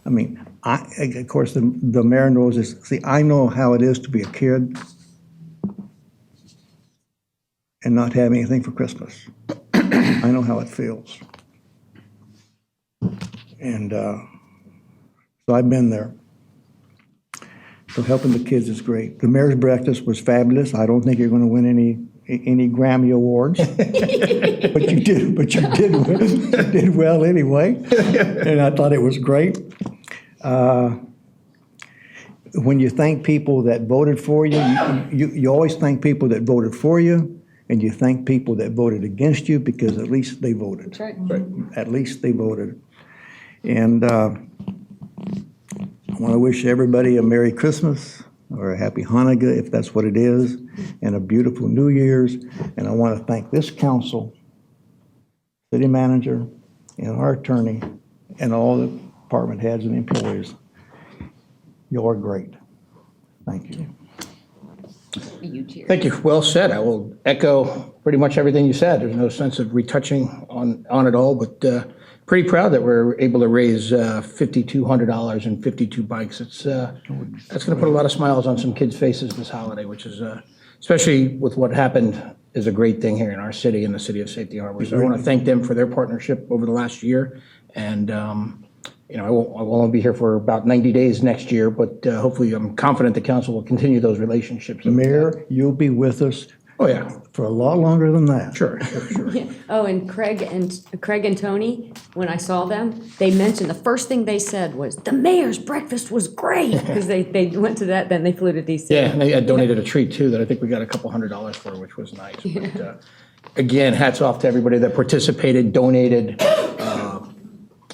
I mean, of course, the mayor knows this. See, I know how it is to be a kid and not have anything for Christmas. I know how it feels. And so I've been there. So helping the kids is great. The mayor's breakfast was fabulous. I don't think you're going to win any Grammy awards, but you did well anyway. And I thought it was great. When you thank people that voted for you, you always thank people that voted for you, and you thank people that voted against you, because at least they voted. That's right. At least they voted. And I want to wish everybody a Merry Christmas or a Happy Hanukkah, if that's what it is, and a beautiful New Year's. And I want to thank this council, city manager, and our attorney, and all the department heads and employees. You are great. Thank you. Thank you. Well said. I will echo pretty much everything you said. There's no sense of retouching on it all, but pretty proud that we're able to raise $5,200 and 52 bikes. That's going to put a lot of smiles on some kids' faces this holiday, which is, especially with what happened, is a great thing here in our city, in the city of Safety Harbor. So I want to thank them for their partnership over the last year. And I won't only be here for about 90 days next year, but hopefully I'm confident the council will continue those relationships. Mayor, you'll be with us. Oh, yeah. For a lot longer than that. Sure. Yeah. Oh, and Craig and Tony, when I saw them, they mentioned, the first thing they said was, the mayor's breakfast was great, because they went to that, then they flew to DC. Yeah, and they had donated a treat too that I think we got a couple $100 for, which was nice. But, again, hats off to everybody that participated, donated,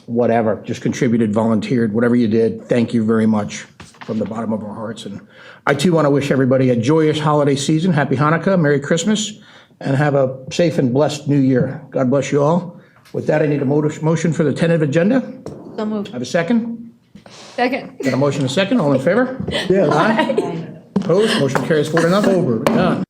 whatever, just contributed, volunteered, whatever you did. Thank you very much from the bottom of our hearts. And I too want to wish everybody a joyous holiday season. Happy Hanukkah, Merry Christmas, and have a safe and blessed New Year. God bless you all. With that, I need a motion for the tentative agenda. So moved. Have a second? Second. Got a motion and a second. All in favor? Yes. Aye. Opposed? Motion carries 4-0. Over. Done.